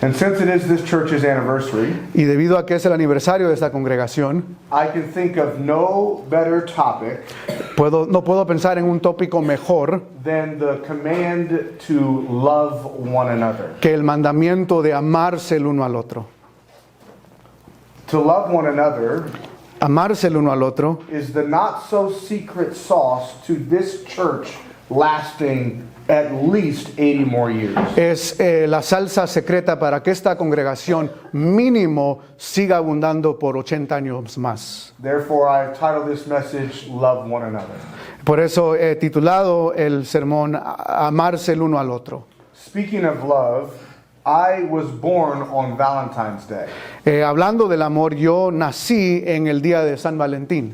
And since it is this church's anniversary, Y debido a que es el aniversario de esta congregación, I can think of no better topic no puedo pensar en un tópico mejor than the command to love one another. que el mandamiento de amarse el uno al otro. To love one another Amarse el uno al otro is the not so secret sauce to this church lasting at least 80 more years. es la salsa secreta para que esta congregación mínimo siga abundando por 80 años más. Therefore, I have titled this message, Love One Another. Por eso he titulado el sermón Amarse el uno al otro. Speaking of love, I was born on Valentine's Day. Hablando del amor, yo nací en el día de San Valentín.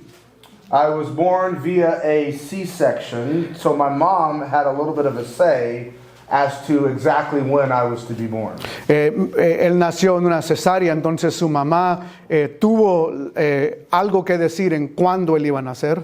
I was born via a C-section, so my mom had a little bit of a say as to exactly when I was to be born. Él nació en una cesárea, entonces su mamá tuvo algo que decir en cuándo él iba a nacer.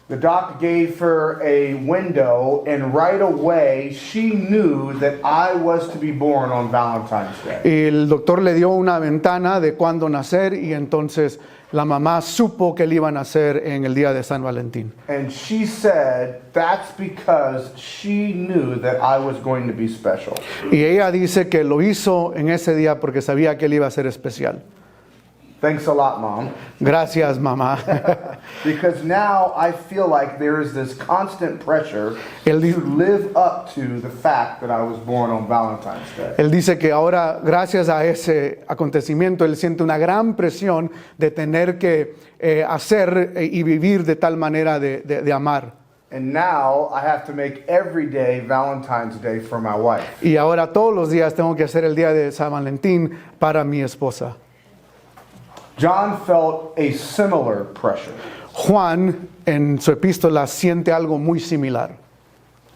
The doc gave her a window, and right away she knew that I was to be born on Valentine's Day. Y el doctor le dio una ventana de cuándo nacer y entonces la mamá supo que él iba a nacer en el día de San Valentín. And she said that's because she knew that I was going to be special. Y ella dice que lo hizo en ese día porque sabía que él iba a ser especial. Thanks a lot, Mom. Gracias, mamá. Because now I feel like there is this constant pressure Él to di- live up to the fact that I was born on Valentine's Day. Él dice que ahora, gracias a ese acontecimiento, él siente una gran presión de tener que hacer y vivir de tal manera de amar. And now I have to make every day Valentine's Day for my wife. Y ahora todos los días tengo que hacer el día de San Valentín para mi esposa. John felt a similar pressure. Juan, en su epístola, siente algo muy similar.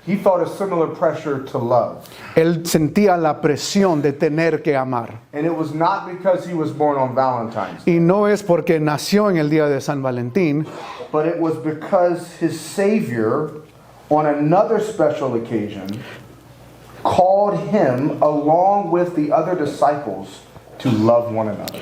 He felt a similar pressure to love. Él sentía la presión de tener que amar. And it was not because he was born on Valentine's Day, Y no es porque nació en el día de San Valentín, but it was because his Savior, on another special occasion, called him along with the other disciples to love one another.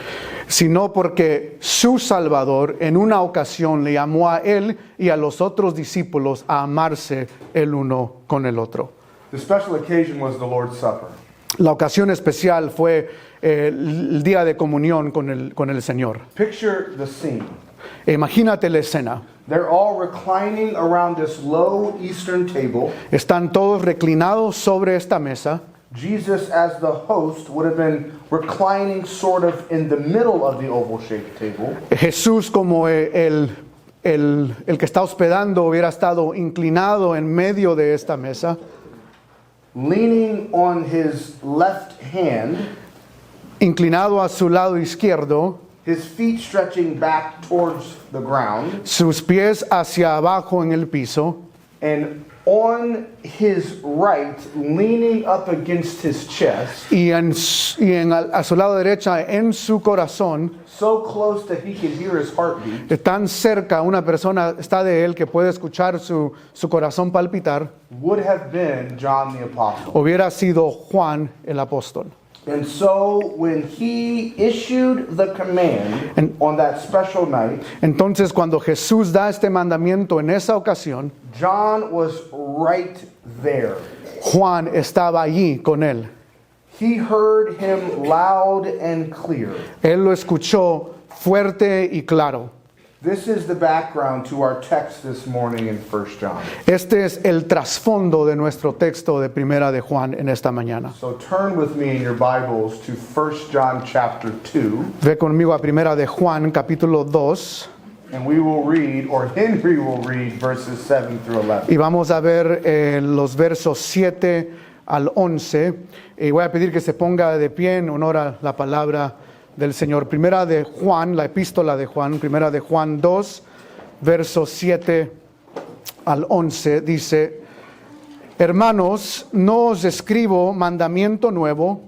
sino porque su Salvador en una ocasión le llamó a él y a los otros discípulos a amarse el uno con el otro. The special occasion was the Lord's Supper. La ocasión especial fue el día de comunión con el Señor. Picture the scene. Imagínate la escena. They're all reclining around this low Eastern table. Están todos reclinados sobre esta mesa. Jesus, as the host, would have been reclining sort of in the middle of the oval-shaped table. Jesús, como el que está hospedando, hubiera estado inclinado en medio de esta mesa, Leaning on his left hand, inclinado a su lado izquierdo, his feet stretching back towards the ground, sus pies hacia abajo en el piso, and on his right, leaning up against his chest, y a su lado derecha, en su corazón, so close that he could hear his heartbeat, tan cerca, una persona está de él que puede escuchar su corazón palpitar, would have been John the Apostle. hubiera sido Juan el apóstol. And so when he issued the command on that special night, Entonces, cuando Jesús da este mandamiento en esa ocasión, John was right there. Juan estaba allí con él. He heard him loud and clear. Él lo escuchó fuerte y claro. This is the background to our text this morning in 1 John. Este es el trasfondo de nuestro texto de Primera de Juan en esta mañana. So turn with me in your Bibles to 1 John chapter 2, Ve conmigo a Primera de Juan, capítulo 2, and we will read, or Henry will read, verses 7 through 11. y vamos a ver los versos 7 al 11. Y voy a pedir que se ponga de pie en honor a la palabra del Señor. Primera de Juan, la epístola de Juan, Primera de Juan 2, versos 7 al 11, dice: Hermanos, no os escribo mandamiento nuevo,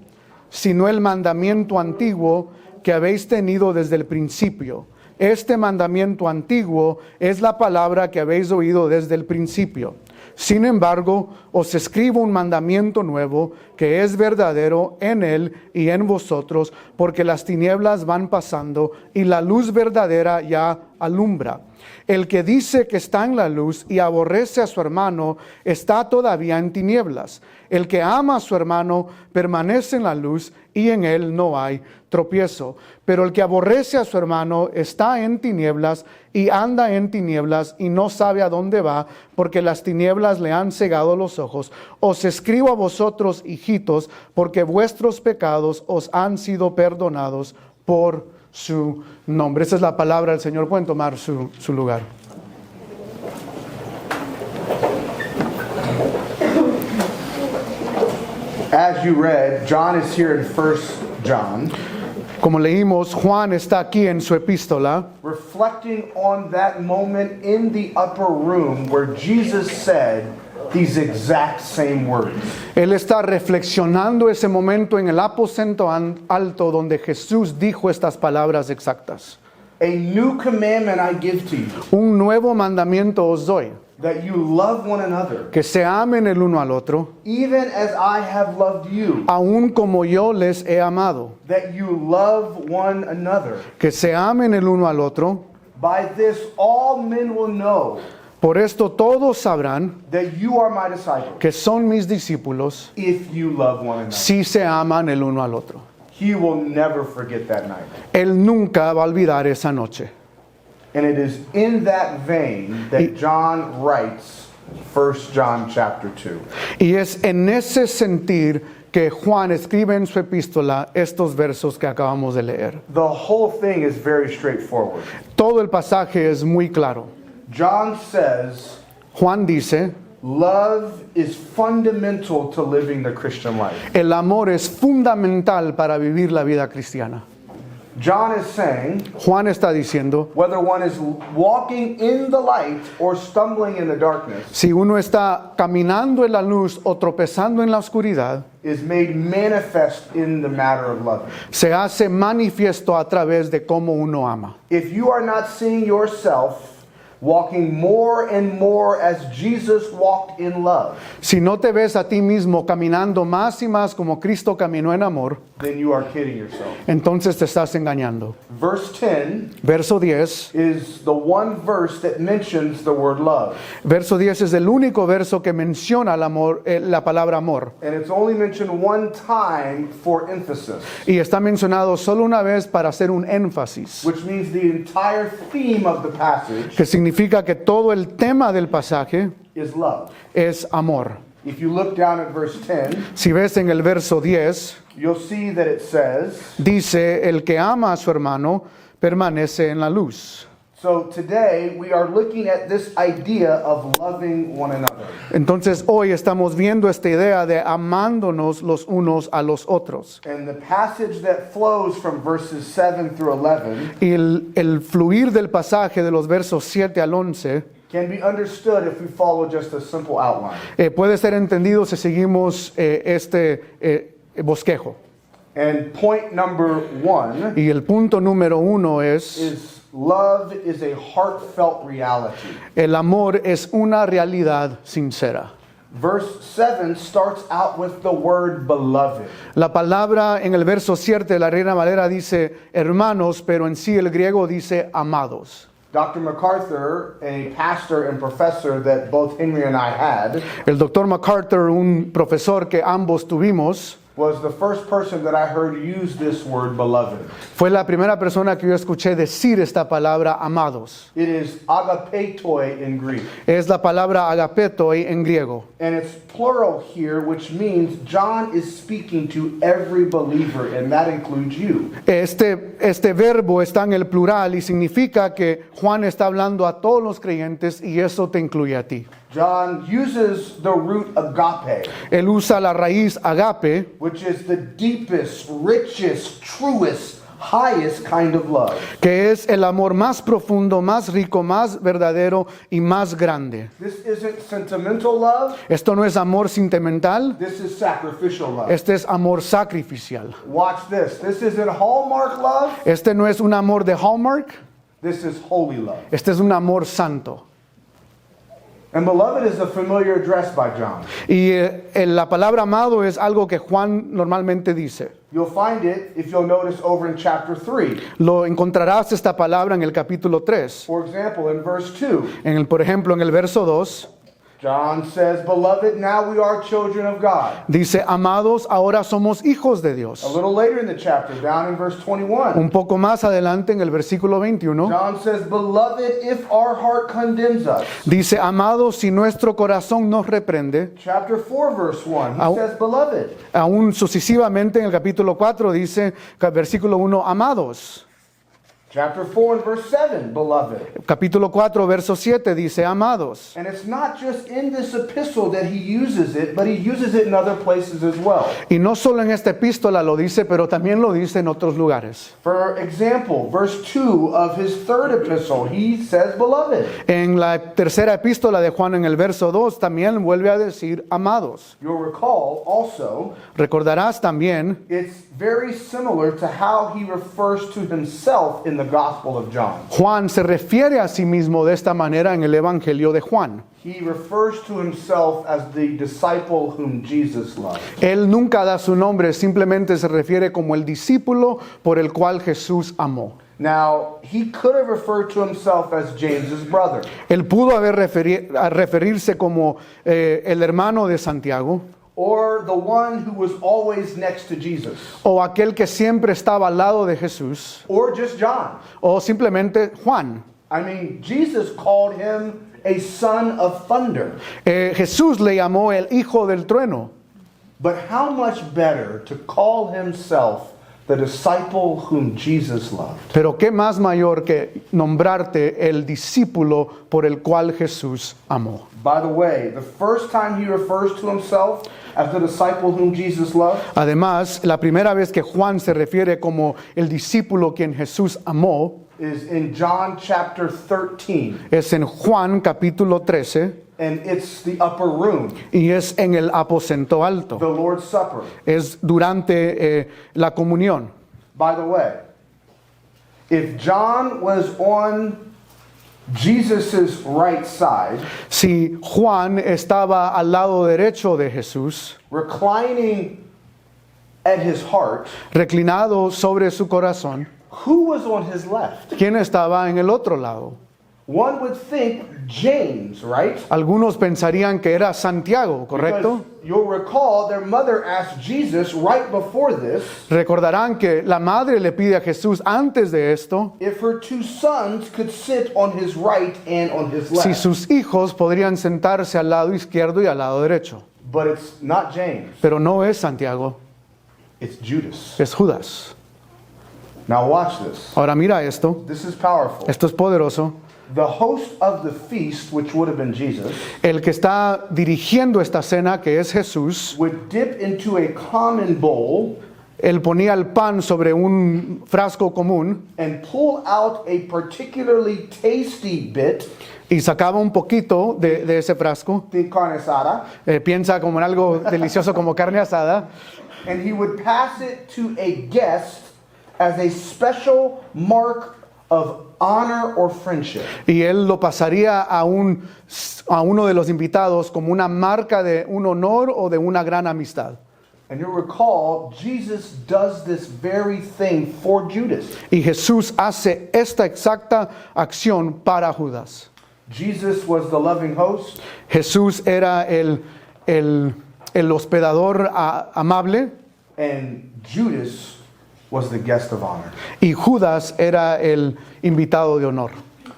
sino el mandamiento antiguo que habéis tenido desde el principio. Este mandamiento antiguo es la palabra que habéis oído desde el principio. Sin embargo, os escribo un mandamiento nuevo que es verdadero en él y en vosotros, porque las tinieblas van pasando y la luz verdadera ya alumbra. El que dice que está en la luz y aborrece a su hermano está todavía en tinieblas. El que ama a su hermano permanece en la luz y en él no hay tropiezo. Pero el que aborrece a su hermano está en tinieblas y anda en tinieblas y no sabe a dónde va, porque las tinieblas le han cegado los ojos. Os escribo a vosotros, hijitos, porque vuestros pecados os han sido perdonados por su nombre. Esa es la palabra del Señor. Pueden tomar su lugar. As you read, John is here in 1 John, Como leímos, Juan está aquí en su epístola, reflecting on that moment in the upper room where Jesus said these exact same words. él está reflexionando ese momento en el aposento alto donde Jesús dijo estas palabras exactas. A new commandment I give to you, Un nuevo mandamiento os doy, that you love one another, que se amen el uno al otro, even as I have loved you, aun como yo les he amado, that you love one another. que se amen el uno al otro. By this all men will know Por esto todos sabrán that you are my disciples, que son mis discípulos if you love one another. si se aman el uno al otro. He will never forget that night. Él nunca va a olvidar esa noche. And it is in that vein that John writes 1 John chapter 2. Y es en ese sentir que Juan escribe en su epístola estos versos que acabamos de leer. The whole thing is very straightforward. Todo el pasaje es muy claro. John says, Juan dice, love is fundamental to living the Christian life. el amor es fundamental para vivir la vida cristiana. John is saying, Juan está diciendo, whether one is walking in the light or stumbling in the darkness, si uno está caminando en la luz o tropezando en la oscuridad, is made manifest in the matter of loving. se hace manifiesto a través de cómo uno ama. If you are not seeing yourself walking more and more as Jesus walked in love, Si no te ves a ti mismo caminando más y más como Cristo caminó en amor, then you are kidding yourself. entonces te estás engañando. Verse 10 Verso 10. is the one verse that mentions the word love. Verso 10 es el único verso que menciona el amor, la palabra amor. And it's only mentioned one time for emphasis, Y está mencionado solo una vez para hacer un énfasis, which means the entire theme of the passage que significa que todo el tema del pasaje is love. es amor. If you look down at verse 10, Si ves en el verso 10, you'll see that it says, dice, el que ama a su hermano permanece en la luz. so today we are looking at this idea of loving one another. Entonces hoy estamos viendo esta idea de amándonos los unos a los otros. And the passage that flows from verses 7 through 11 Y el fluir del pasaje de los versos 7 al 11 can be understood if we follow just a simple outline. puede ser entendido si seguimos bosquejo. And point number 1 Y el punto número 1 es, is love is a heartfelt reality. el amor es una realidad sincera. Verse 7 starts out with the word beloved. La palabra en el verso 7 de la Reina Valera dice hermanos, pero en sí el griego dice amados. Dr. MacArthur, a pastor and professor that both Henry and I had, El doctor MacArthur, un profesor que ambos tuvimos, was the first person that I heard use this word beloved. fue la primera persona que yo escuché decir esta palabra amados. It is agapetoi in Greek. Es la palabra agapetoi en griego. And it's plural here, which means John is speaking to every believer, and that includes you. Este verbo está en el plural y significa que Juan está hablando a todos los creyentes y eso te incluye a ti. John uses the root agape, Él usa la raíz agape, which is the deepest, richest, truest, highest kind of love. que es el amor más profundo, más rico, más verdadero y más grande. This isn't sentimental love. Esto no es amor sentimental, This is sacrificial love. este es amor sacrificial. Watch this. This isn't Hallmark love. Este no es un amor de Hallmark, This is holy love. este es un amor santo. And beloved is a familiar address by John. Y la palabra amado es algo que Juan normalmente dice. You'll find it, if you'll notice, over in chapter 3. Lo encontrarás esta palabra en el capítulo 3. For example, in verse 2, Por ejemplo, en el verso 2, John says, Beloved, now we are children of God. dice, amados, ahora somos hijos de Dios. A little later in the chapter, down in verse 21, Un poco más adelante, en el versículo 21, John says, Beloved, if our heart condemns us. dice, amados, si nuestro corazón nos reprende. Chapter 4, verse 1, he Au- says, Beloved. Aún sucesivamente, en el capítulo 4, dice, versículo 1, amados. Chapter 4 and verse 7, Beloved. Capítulo 4, verso 7, dice, amados. And it's not just in this epistle that he uses it, but he uses it in other places as well. Y no solo en esta epístola lo dice, pero también lo dice en otros lugares. For example, verse 2 of his third epistle, he says, Beloved. En la tercera epístola de Juan, en el verso 2, también vuelve a decir, amados. You'll recall also, Recordarás también, it's very similar to how he refers to himself in the Gospel of John. Juan se refiere a sí mismo de esta manera en el Evangelio de Juan. He refers to himself as the disciple whom Jesus loved. Él nunca da su nombre, simplemente se refiere como el discípulo por el cual Jesús amó. Now, he could have referred to himself as James's brother, Él pudo haber referirse como el hermano de Santiago or the one who was always next to Jesus, o aquel que siempre estaba al lado de Jesús or just John. o simplemente Juan. I mean, Jesus called him a son of thunder. Jesús le llamó el hijo del trueno. But how much better to call himself the disciple whom Jesus loved? Pero qué más mayor que nombrarte el discípulo por el cual Jesús amó. By the way, the first time he refers to himself as the disciple whom Jesus loved Además, la primera vez que Juan se refiere como el discípulo quien Jesús amó is in John chapter 13, es en Juan capítulo 13 and it's the upper room, y es en el aposento alto. the Lord's Supper. Es durante la comunión. By the way, if John was on Jesus' right side, Si Juan estaba al lado derecho de Jesús, reclining at his heart, reclinado sobre su corazón, who was on his left? ¿quién estaba en el otro lado? One would think James, right? Algunos pensarían que era Santiago, ¿correcto? Because you'll recall their mother asked Jesus right before this Recordarán que la madre le pide a Jesús antes de esto if her two sons could sit on his right and on his si left. sus hijos podrían sentarse al lado izquierdo y al lado derecho. But it's not James, Pero no es Santiago, it's Judas. es Judas. Now watch this. Ahora mira esto, This is powerful. esto es poderoso. The host of the feast, which would have been Jesus, El que está dirigiendo esta cena, que es Jesús, would dip into a common bowl él ponía el pan sobre un frasco común and pull out a particularly tasty bit, y sacaba un poquito de ese frasco. the carne asada, Piensa como en algo delicioso como carne asada. and he would pass it to a guest as a special mark of honor or friendship. Y él lo pasaría a uno de los invitados como una marca de un honor o de una gran amistad. And you'll recall, Jesus does this very thing for Judas. Y Jesús hace esta exacta acción para Judas. Jesus was the loving host, Jesús era el hospedador amable and Judas was the guest of honor. y Judas era el invitado de honor.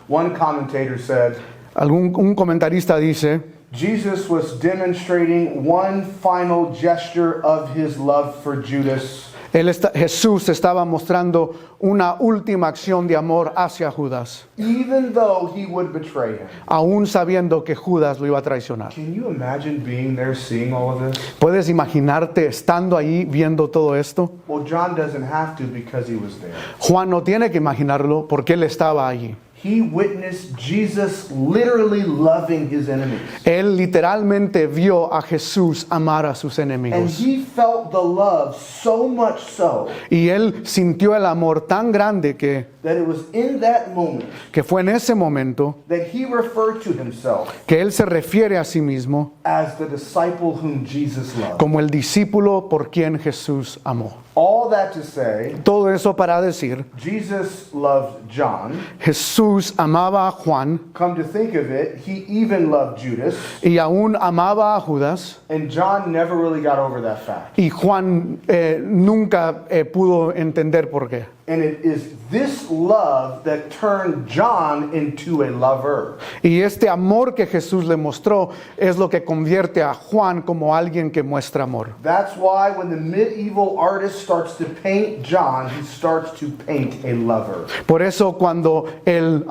One commentator said, Un comentarista dice, Jesus was demonstrating one final gesture of his love for Judas, Jesús estaba mostrando una última acción de amor hacia Judas, even though he would betray him. aún sabiendo que Judas lo iba a traicionar. Can you imagine being there seeing all of this? ¿Puedes imaginarte estando ahí viendo todo esto? Well, John doesn't have to because he was there. Juan no tiene que imaginarlo porque él estaba allí. he witnessed Jesus literally loving his enemies. Él literalmente vio a Jesús amar a sus And enemigos. he felt the love so much so Y él sintió el amor tan grande that it was in that moment que fue en ese momento that he referred to himself que él se refiere a sí mismo as the disciple whom Jesus loved. como el discípulo por quien Jesús amó. All that to say, Todo eso para decir, Jesus loved John. Jesús amaba a Juan Come to think of it, he even loved Judas, y aún amaba a Judas, and John never really got over that fact. y Juan nunca pudo entender por qué. And it is this love that turned John into a lover. Y este amor que Jesús le mostró es lo que convierte a Juan como alguien que muestra amor. That's why when the medieval artist starts to paint John, he starts to paint a lover. Por eso cuando el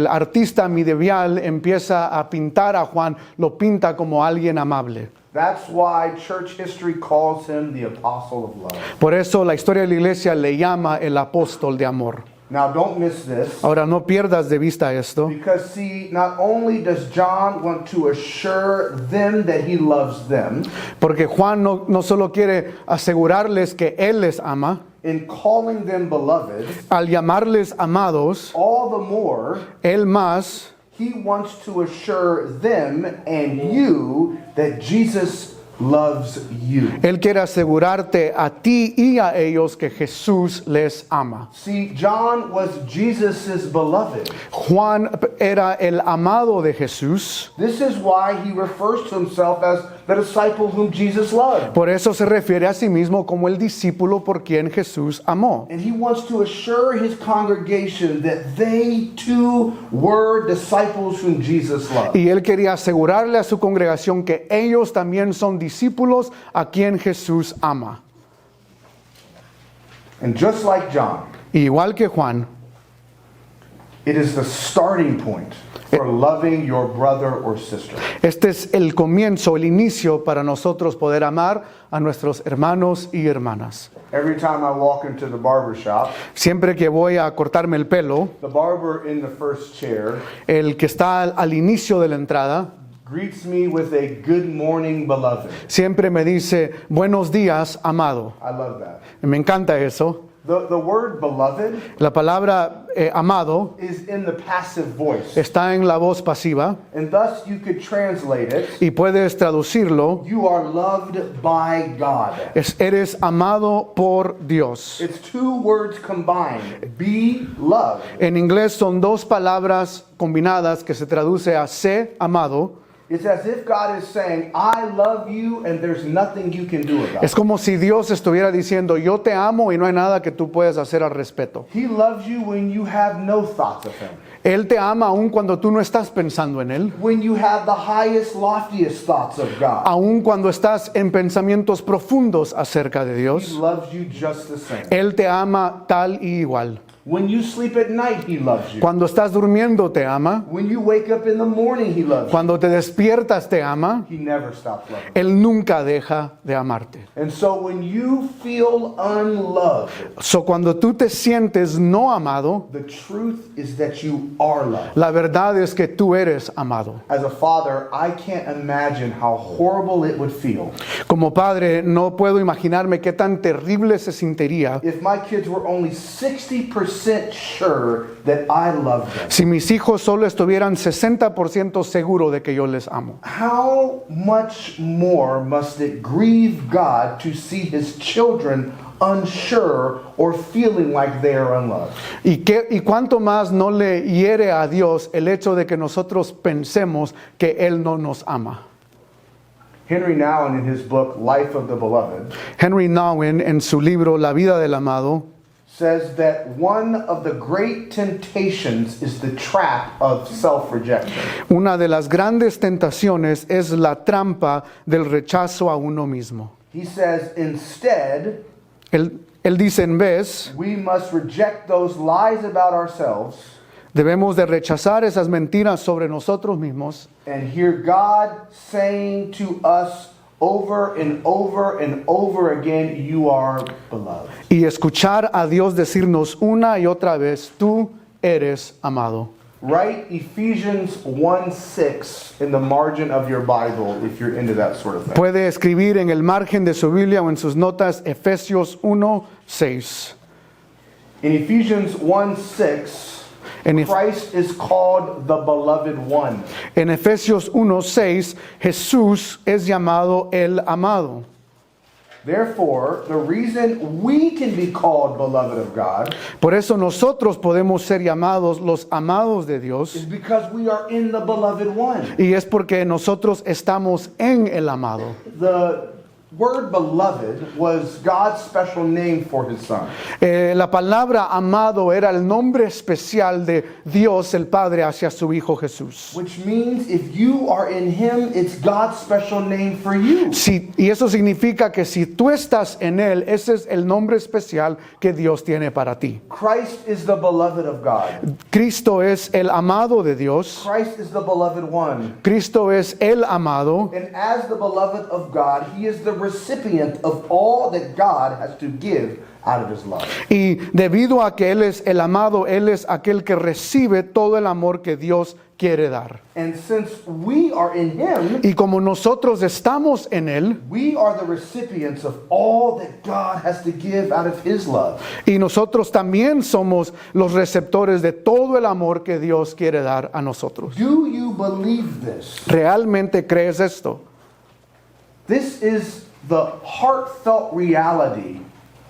artista medieval empieza a pintar a Juan, lo pinta como alguien amable. That's why church history calls him the apostle of love. Por eso la historia de la iglesia le llama el apóstol de amor. Now don't miss this, Ahora no pierdas de vista esto, because see, not only does John want to assure them that he loves them, porque Juan no solo quiere asegurarles que él les ama, in calling them beloved, al llamarles amados, all the more él más he wants to assure them and you that Jesus loves you. Él quiere asegurarte a ti y a ellos que Jesús les ama. See, John was Jesus's beloved. Juan era el amado de Jesús. This is why he refers to himself as the disciple whom Jesus loved. Por eso se refiere a sí mismo como el discípulo por quien Jesús amó. And he wants to assure his congregation that they too were disciples whom Jesus loved. Y él quería asegurarle a su congregación que ellos también son discípulos a quien Jesús ama. And just like John, Igual que Juan, it is the starting point for loving your brother or sister. este es el comienzo, el inicio para nosotros poder amar a nuestros hermanos y hermanas. Every time I walk into the barber shop, Siempre que voy a cortarme el pelo, the barber in the first chair el que está al inicio de la entrada greets me with a good morning, beloved. siempre me dice, buenos días, amado. I love that. Me encanta eso. The word beloved La palabra amado is in the passive voice. está en la voz pasiva And thus you could translate it, y puedes traducirlo, you are loved by God. eres amado por Dios. It's two words combined, be loved. En inglés son dos palabras combinadas que se traduce a sé amado. It's as if God is saying, I love you and there's nothing you can do about Es it. como si Dios estuviera diciendo, yo te amo y no hay nada que tú puedas hacer al respecto. He loves you when you have no thoughts of him. Él te ama aun cuando tú no estás pensando en Él, When you have the highest, loftiest thoughts of God. aun cuando estás en pensamientos profundos acerca de He Dios. loves you just the same. Él te ama tal y igual. When you sleep at night, he loves you. Cuando estás durmiendo te ama. When you wake up in the morning, he loves you. Cuando te despiertas te ama. He never stops loving you. Él nunca deja de amarte. And so when you feel unloved, So, cuando tú te sientes no amado, the truth is that you are loved. la verdad es que tú eres amado. As a father, I can't imagine how horrible it would feel Como padre, no puedo imaginarme qué tan terrible se sentiría if my kids were only 60% sure that I love them. si mis hijos solo estuvieran 60% seguros de que yo les amo. How much more must it grieve God to see his children unsure or feeling like they are unloved? ¿Y cuánto más no le hiere a Dios el hecho de que nosotros pensemos que Él no nos ama? Henry Nouwen, in his book Life of the Beloved, Henry Nouwen, en su libro La vida del amado, says that one of the great temptations is the trap of self-rejection. una de las grandes tentaciones es la trampa del rechazo a uno mismo. He says, instead, Él dice, en vez, we must reject those lies about ourselves debemos de rechazar esas mentiras sobre nosotros mismos and hear God saying to us over and over and over again, you are beloved. y escuchar a Dios decirnos una y otra vez, tú eres amado. Write Ephesians 1:6 in the margin of your Bible if you're into that sort of thing. Puede escribir en el margen de su Biblia o en sus notas Efesios 1:6. In Ephesians 1:6, En, Christ is called the beloved one. en Efesios 1:6, Jesús es llamado el amado. Therefore, the reason we can be called beloved of God Por eso nosotros podemos ser llamados los amados de is Dios, because we are in the beloved one. y es porque nosotros estamos en el amado. The word beloved was God's special name for his son. La palabra amado era el nombre especial de Dios el Padre hacia su Hijo Jesús. Which means if you are in him, it's God's special name for you. Y eso significa que si tú estás en Él, ese es el nombre especial que Dios tiene para ti. Christ is the beloved of God. Cristo es el amado de Dios. Christ is the beloved one. Cristo es el amado. And as the beloved of God, he is the recipient of all that God has to give out of his love. Y debido a que Él es el amado, Él es aquel que recibe todo el amor que Dios quiere dar. And since we are in him, Y como nosotros estamos en Él, we are the recipients of all that God has to give out of his love. y nosotros también somos los receptores de todo el amor que Dios quiere dar a nosotros. Do you believe this? ¿Realmente crees esto? This is the heartfelt reality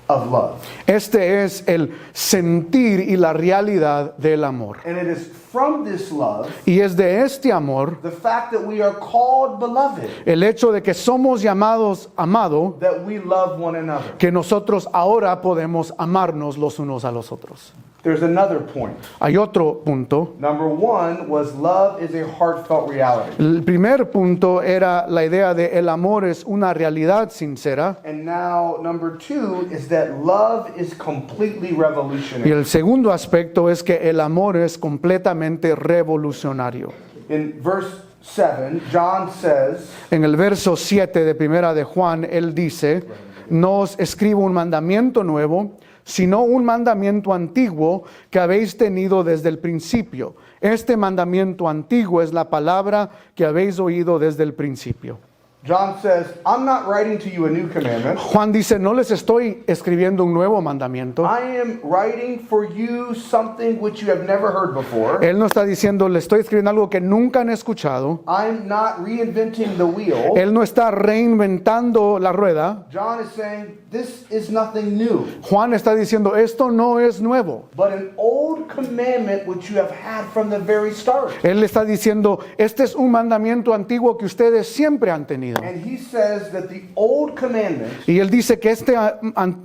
of love. Este es el sentir y la realidad del amor. And it is from this love, Y es de este amor, the fact that we are called beloved, el hecho de que somos llamados amado, that we love one another. que nosotros ahora podemos amarnos los unos a los otros. There's another point. Hay otro punto. Number one was love is a heartfelt reality. El primer punto era la idea de el amor es una realidad sincera. And now number two is that love is completely Y revolutionary. el segundo aspecto es que el amor es completamente revolucionario. In verse 7, John says, En el verso 7 de Primera de Juan, él dice, no os escribo un mandamiento nuevo, sino un mandamiento antiguo que habéis tenido desde el principio. Este mandamiento antiguo es la palabra que habéis oído desde el principio. John says, I'm not writing to you a new commandment. Juan dice, no les estoy escribiendo un nuevo mandamiento. I am writing for you something which you have never heard before. Él no está diciendo, le estoy escribiendo algo que nunca han escuchado. I'm not reinventing the wheel. Él no está reinventando la rueda. John is saying, this is nothing new, Juan está diciendo, esto no es nuevo. but an old commandment which you have had from the very start. Él está diciendo, este es un mandamiento antiguo que ustedes siempre han tenido. And he says that the old commandment Y él dice que este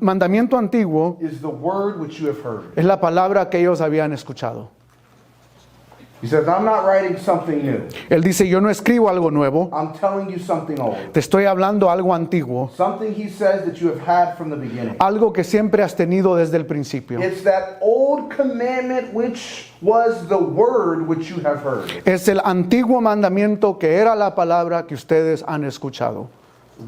mandamiento antiguo is the word which you have heard. es la palabra que ellos habían escuchado. He says, I'm not writing something new. Él dice, yo no escribo algo nuevo, I'm telling you something old. te estoy hablando algo antiguo, Something he says that you have had from the beginning. algo que siempre has tenido desde el principio. It's that old commandment which was the word which you have heard. Es el antiguo mandamiento que era la palabra que ustedes han escuchado.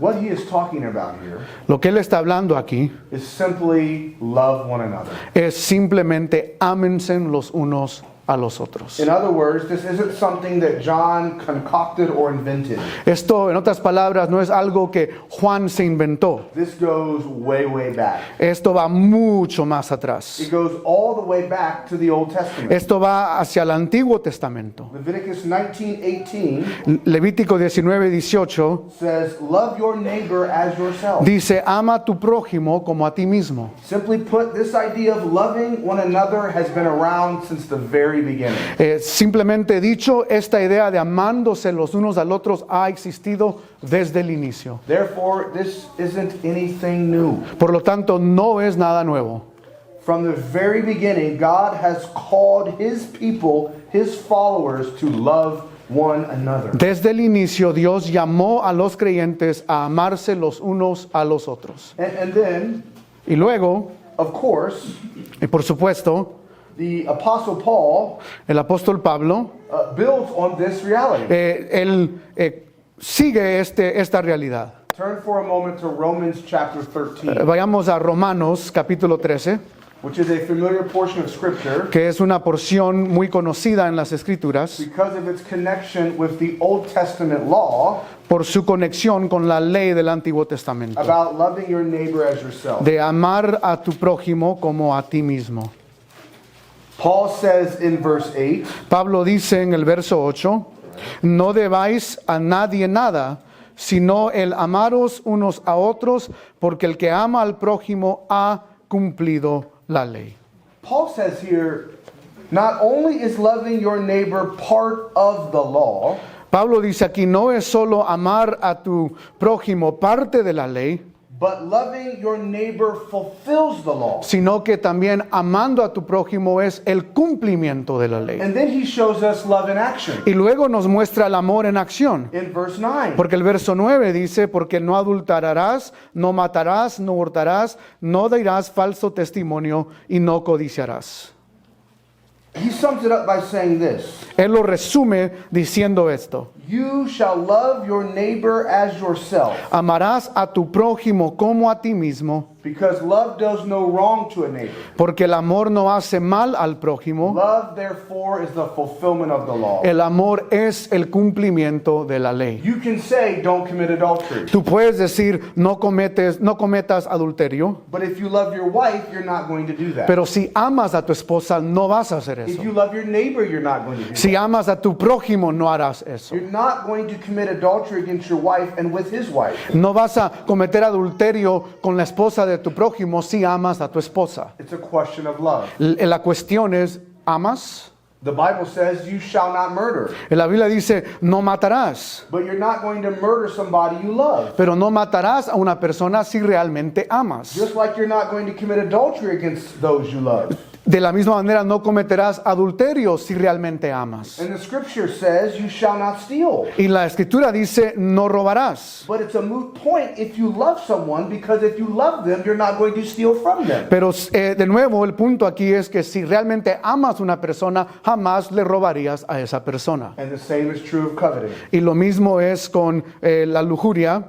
What he is talking about here Lo que él está hablando aquí is simply love one another. es simplemente ámense los unos a los otros. In other words, this isn't something that John concocted or invented. Esto, en otras palabras, no es algo que Juan se inventó. This goes way, way back. Esto va mucho más atrás. It goes all the way back to the Old Testament. Esto va hacia el Antiguo Testamento. Leviticus 19:18 Levítico 19:18 says, love your neighbor as yourself. dice, ama a tu prójimo como a ti mismo. Simply put, this idea of loving one another has been around since the very beginning. Simplemente dicho, esta idea de amándose los unos al otros ha existido desde el inicio. Therefore, this isn't anything new. Por lo tanto, no es nada nuevo. From the very beginning, God has called his people, his followers, to love one another. Desde el inicio, Dios llamó a los creyentes a amarse los unos a los otros. And then, Y luego, of course, y por supuesto, the Apostle Paul el apóstol Pablo, builds on this reality. él sigue esta realidad. Turn for a moment to Romans chapter 13. Vayamos a Romanos capítulo 13. which is a familiar portion of Scripture que es una porción muy conocida en las Escrituras because of its connection with the Old Testament law por su conexión con la ley del Antiguo Testamento, about loving your neighbor as yourself. de amar a tu prójimo como a ti mismo. Paul says in verse 8, Pablo dice en el verso 8, no debáis a nadie nada, sino el amaros unos a otros, porque el que ama al prójimo ha cumplido la ley. Paul says here, not only is loving your neighbor part of the law, Pablo dice aquí, no es solo amar a tu prójimo parte de la ley, but loving your neighbor fulfills the law. sino que también amando a tu prójimo es el cumplimiento de la ley. And then he shows us love in action. Y luego nos muestra el amor en acción. In verse 9, Porque el verso 9 dice, porque no adulterarás, no matarás, no hurtarás, no dirás falso testimonio y no codiciarás. he sums it up by saying this, Él lo resume diciendo esto, you shall love your neighbor as yourself, amarás a tu prójimo como a ti mismo, because love does no wrong to a neighbor. porque el amor no hace mal al prójimo, Love, therefore, is the fulfillment of the law. el amor es el cumplimiento de la ley. You can say, don't commit adultery. Tú puedes decir, no cometas adulterio, But if you love your wife, you're not going to do that. pero si amas a tu esposa, no vas a hacer If eso. you love your neighbor, you're not going to do that. Si amas a tu prójimo, no harás eso. You're not going to commit adultery against your wife and with his wife. No vas a cometer adulterio con la esposa de tu prójimo si amas a tu esposa. It's a question of love. La cuestión es, ¿amas? The Bible says you shall not murder. La Biblia dice, no matarás. But you're not going to murder somebody you love. Pero no matarás a una persona si realmente amas. Just like you're not going to commit adultery against those you love. De la misma manera, no cometerás adulterio si realmente amas. And the scripture says you shall not steal. Y la escritura dice, no robarás. But it's a moot point if you love someone, because if you love them, you're not going to steal from them. Pero de nuevo, el punto aquí es que si realmente amas a una persona, jamás le robarías a esa persona. And the same is true of coveting. Y lo mismo es con la lujuria,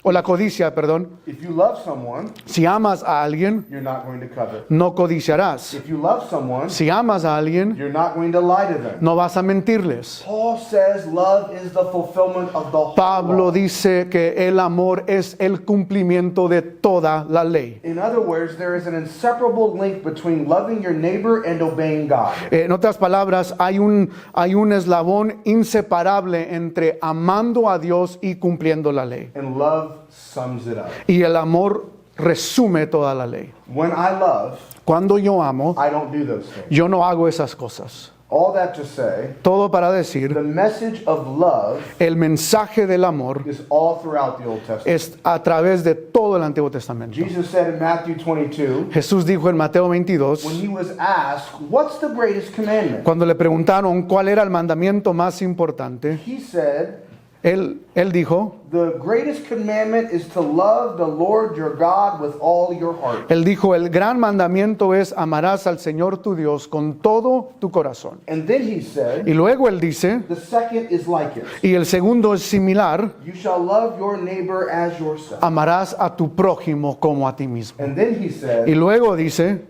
o la codicia, perdón. If you love someone, Si amas a alguien, you're not going to covet. no codiciarás. If you love someone, Si amas a alguien, you're not going to lie to them. no vas a mentirles. Paul says love is the fulfillment of the whole Pablo law. dice que el amor es el cumplimiento de toda la ley. In other words, there is an inseparable link between loving your neighbor and obeying God. En otras palabras, hay un eslabón inseparable entre amando a Dios y cumpliendo la ley. And love sums it up. Y el amor resume toda la ley. When I love, Cuando yo amo, I don't do those things. yo no hago esas cosas. All that to say, Todo para decir, the message of love el mensaje del amor is all throughout the Old Testament. es a través de todo el Antiguo Testamento. Jesus said in Matthew 22, Jesús dijo en Mateo 22, when he was asked, what's the greatest commandment? cuando le preguntaron cuál era el mandamiento más importante, He said, él dijo, the greatest commandment is to love the Lord your God with all your heart. el gran mandamiento es amarás al Señor tu Dios con todo tu corazón. And then he said, Y luego él dice, the second is like it. y el segundo es similar, You shall love your neighbor as yourself. amarás a tu prójimo como a ti mismo. And then he Y said, luego dice,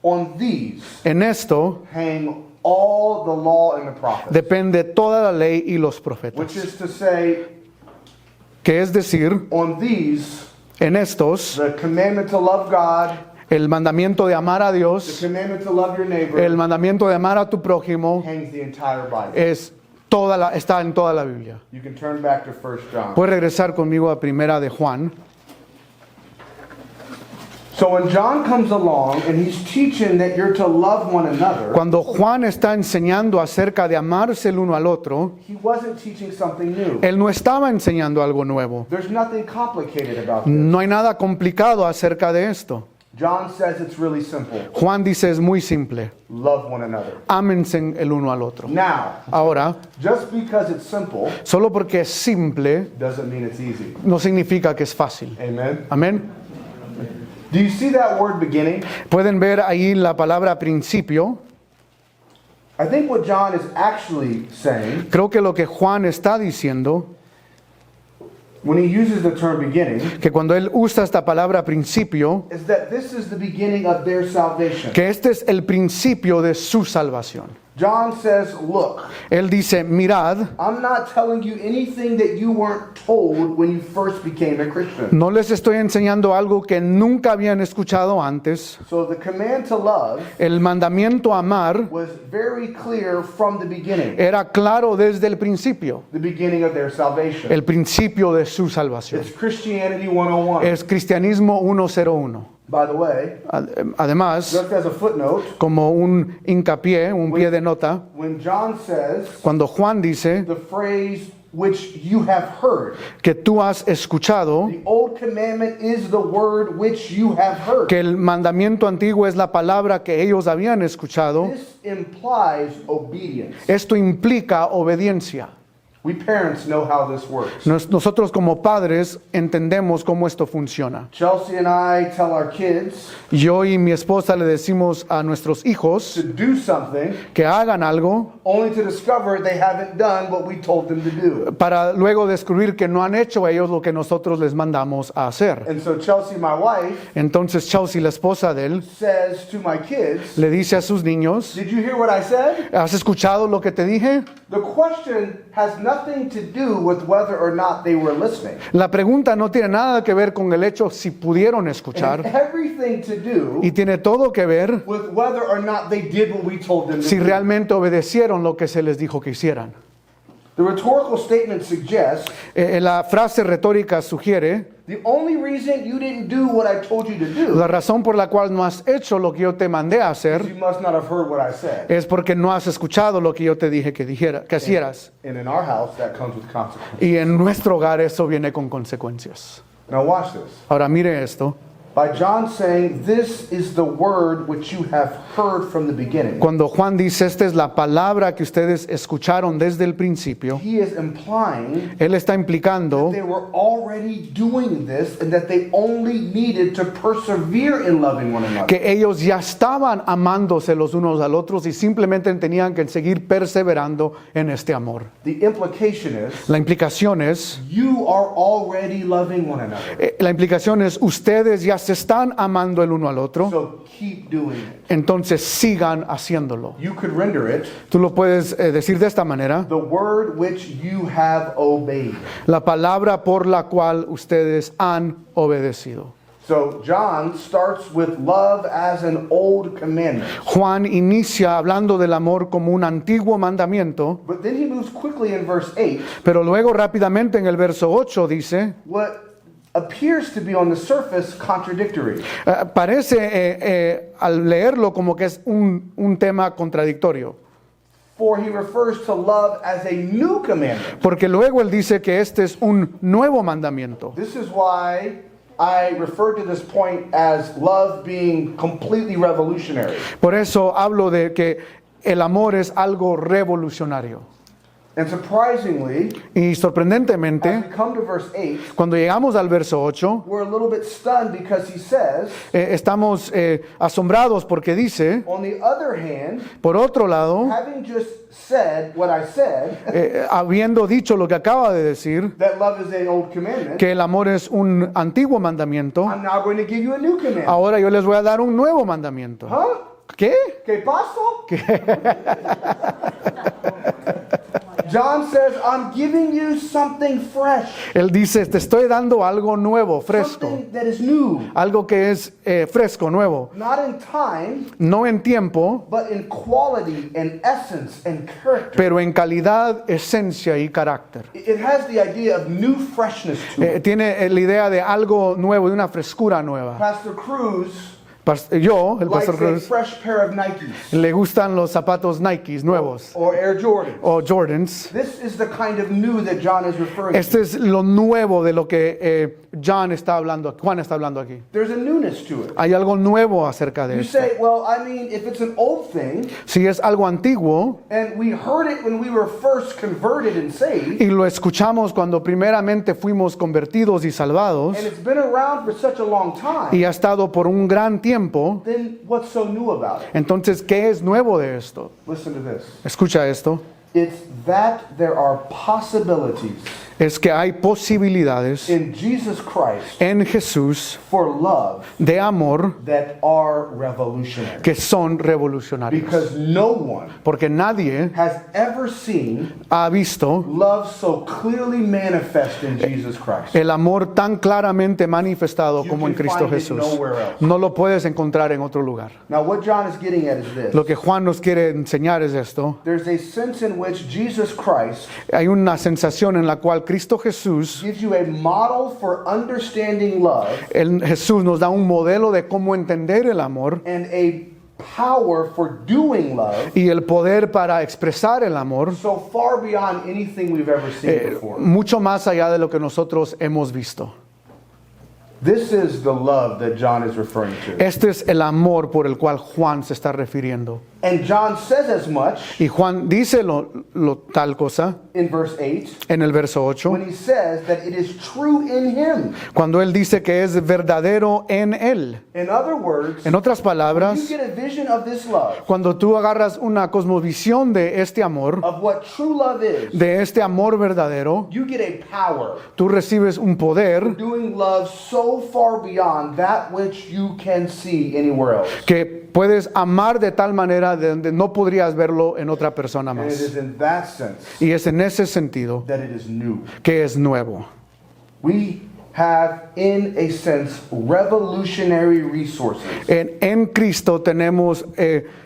on these en esto hang all the law and the prophets. depende toda la ley y los Which profetas. is to say, Que es decir, on these, en estos, the commandment to love God, el mandamiento de amar a the Dios, commandment to love your neighbor, el mandamiento de amar a tu prójimo, hangs the entire Bible. está en toda la Biblia. You can turn back to 1 John. Puedes regresar conmigo a Primera de Juan. So when John comes along and he's teaching that you're to love one another, Cuando Juan está enseñando acerca de amarse el uno al otro, he wasn't teaching something new. él no estaba enseñando algo nuevo. There's nothing complicated about this. No hay nada complicado acerca de esto. John says it's really simple. Juan dice es muy simple. Love one another. Ámense el uno al otro. Now, Ahora, just because it's simple solo porque es simple doesn't mean it's easy. no significa que es fácil. Amen. Amén. Do you see that word beginning? Pueden ver ahí la palabra principio. I think what John is actually saying Creo que lo que Juan está diciendo when he uses the term beginning, que cuando él usa esta palabra principio, is that this is the beginning of their salvation. que este es el principio de su salvación. John says, look, Él dice, mirad, I'm not telling you anything that you weren't told when you first became a Christian. no les estoy enseñando algo que nunca habían escuchado antes. So the command to love El mandamiento a amar was very clear from the beginning, era claro desde el principio, the beginning of their salvation. el principio de su salvación. It's Christianity 101. Es Cristianismo 101. By the way, Además, just as a footnote, como un hincapié, un pie de nota, when John says cuando Juan dice the phrase which you have heard, que tú has escuchado, the old commandment is the word which you have heard. que el mandamiento antiguo es la palabra que ellos habían escuchado, This implies obedience. esto implica obediencia. We parents know how this works. Nosotros como padres entendemos cómo esto funciona. Chelsea and I tell our kids Yo y mi esposa le decimos a nuestros hijos to do something que hagan algo only to discover they haven't done what we told them to do. para luego descubrir que no han hecho ellos lo que nosotros les mandamos a hacer. And so Chelsea, my wife, Entonces Chelsea, la esposa de él, says to my kids, le dice a sus niños, did you hear what I said? ¿has escuchado lo que te dije? The question has nothing to do with whether or not they were listening. La pregunta no tiene nada que ver con el hecho si pudieron And escuchar everything to do y tiene todo que ver with whether or not they did what we told them to si do. realmente obedecieron lo que se les dijo que hicieran. The rhetorical statement suggests La frase retórica sugiere, the only reason you didn't do what I told you to do la razón por la cual no has hecho lo que yo te mandé a is hacer you must not have heard what I said. es porque no has escuchado lo que yo te dije que hicieras. And in our house, that comes with consequences. Y en nuestro hogar eso viene con consecuencias. Now watch this. Ahora mire esto. By John saying, this is the word which you have heard from the beginning, Cuando Juan dice, esta es la palabra que ustedes escucharon desde el principio, he is implying él está implicando they were already doing this and that they only needed to persevere in loving one another. que ellos ya estaban amándose los unos al otros y simplemente tenían que seguir perseverando en este amor. The implication is, La implicación es, you are already loving one another. ustedes ya se están amando el uno al otro, So keep doing it. entonces sigan haciéndolo. You could render it, Tú lo puedes decir de esta manera, the word which you have obeyed. la palabra por la cual ustedes han obedecido. So John starts with love as an old commandment. Juan inicia hablando del amor como un antiguo mandamiento, But then he moves quickly in verse 8, pero luego rápidamente en el verso 8 dice, what appears to be on the surface contradictory. parece al leerlo como que es un tema contradictorio, For he refers to love as a new commandment. porque luego él dice que este es un nuevo mandamiento. This is why I refer to this point as love being completely revolutionary. Por eso hablo de que el amor es algo revolucionario. And surprisingly, Y as sorprendentemente, we come to verse 8, cuando llegamos al verso 8, we're a little bit stunned because he says, estamos asombrados porque dice, on the other hand, por otro lado, having just said what I said, habiendo dicho lo que acaba de decir, that love is an old commandment, que el amor es un antiguo mandamiento, I'm now going to give you a new commandment. ahora yo les voy a dar un nuevo mandamiento. Huh? ¿Qué? ¿Qué pasó? John says, I'm giving you something fresh, Él dice, te estoy dando algo nuevo, fresco, something that is new, algo que es fresco, nuevo, not in time, no en tiempo, but in quality and essence and character. pero en calidad, esencia y carácter. It has the idea of new freshness to it. Tiene la idea de algo nuevo, de una frescura nueva. Pastor Cruz Yo, el likes pastor a Cruz, fresh pair of Nikes le gustan los zapatos Nikes nuevos or Air Jordan. o Jordans. This is the kind of new that John is referring to. Este es lo nuevo de lo que Juan está hablando aquí. There's a newness to it. Hay algo nuevo acerca de You esto. say, well, I mean, if it's an old thing, Si es algo antiguo and we heard it when we were first converted and saved, y lo escuchamos cuando primeramente fuimos convertidos y salvados and it's been around for such a long y time, ha estado por un gran tiempo, then what's so new about it? entonces, ¿qué es nuevo de esto? Listen to this. Escucha esto. It's that there are possibilities es que hay posibilidades in Jesus Christ en Jesús for love de amor that are revolutionary. que son revolucionarios. Because no one Porque nadie has ever seen ha visto love so clearly manifest in Jesus Christ. el amor tan claramente manifestado You como en can Cristo find it Jesús. nowhere else. No lo puedes encontrar en otro lugar. Now, what John is getting at is this. Lo que Juan nos quiere enseñar es esto. There's a sense in which Jesus Christ Hay una sensación en la cual Cristo Jesús, gives you a model for understanding love Jesús nos da un modelo de cómo entender el amor and a power for doing love y el poder para expresar el amor so far beyond anything we've ever seen before. mucho más allá de lo que nosotros hemos visto. This is the love that John is referring to. Este es el amor por el cual Juan se está refiriendo. And John says as much Y Juan dice tal cosa in verse 8 en el verso 8, when he says that it is true in him. cuando él dice que es verdadero en él. In other words, En otras you palabras, get a vision of this love, cuando tú agarras una cosmovisión de este amor, of what true love is, de este amor verdadero, you get a power tú recibes un poder doing love so far beyond that which you can see anywhere else. que puedes amar de tal manera de donde no podrías verlo en otra persona And it más. is in that sense Y es en ese sentido that it is new. que es nuevo. We have, in a sense, revolutionary resources En Cristo tenemos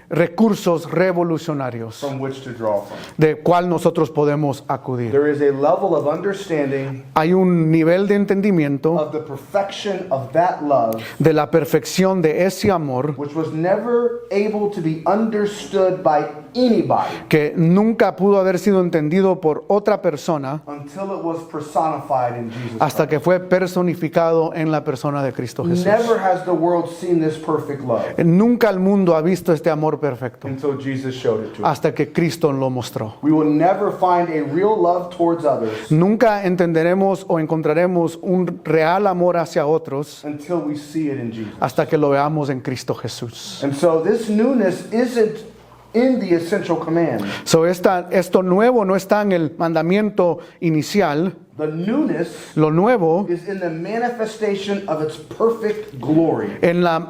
recursos revolucionarios from which to draw from. de cual nosotros podemos acudir. There is a level of understanding Hay un nivel de entendimiento of the perfection of that love de la perfección de ese amor which was never able to be understood by anybody que nunca pudo haber sido entendido por otra persona until it was personified in Jesus hasta Christ. que fue personificado en la persona de Cristo Jesús. Never has the world seen this perfect love Nunca el mundo ha visto este amor perfecto until Jesus showed it to us. hasta que Cristo lo mostró. We will never find a real love towards others Nunca entenderemos o encontraremos un real amor hacia otros until we see it in Jesus. hasta que lo veamos en Cristo Jesús. And so this newness isn't in the essential command. Esto nuevo no está en el mandamiento inicial. The newness Lo nuevo is in the manifestation of its perfect glory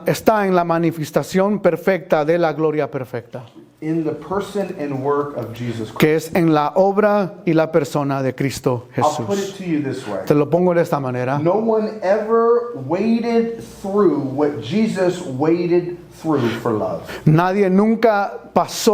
está en la manifestación perfecta de la gloria perfecta, in the person and work of Jesus Christ. que es en la obra y la persona de Cristo I'll put it Jesús. to you this way. Te lo pongo de esta manera. No one ever waded through what Jesus waded through for love. Nadie nunca pasó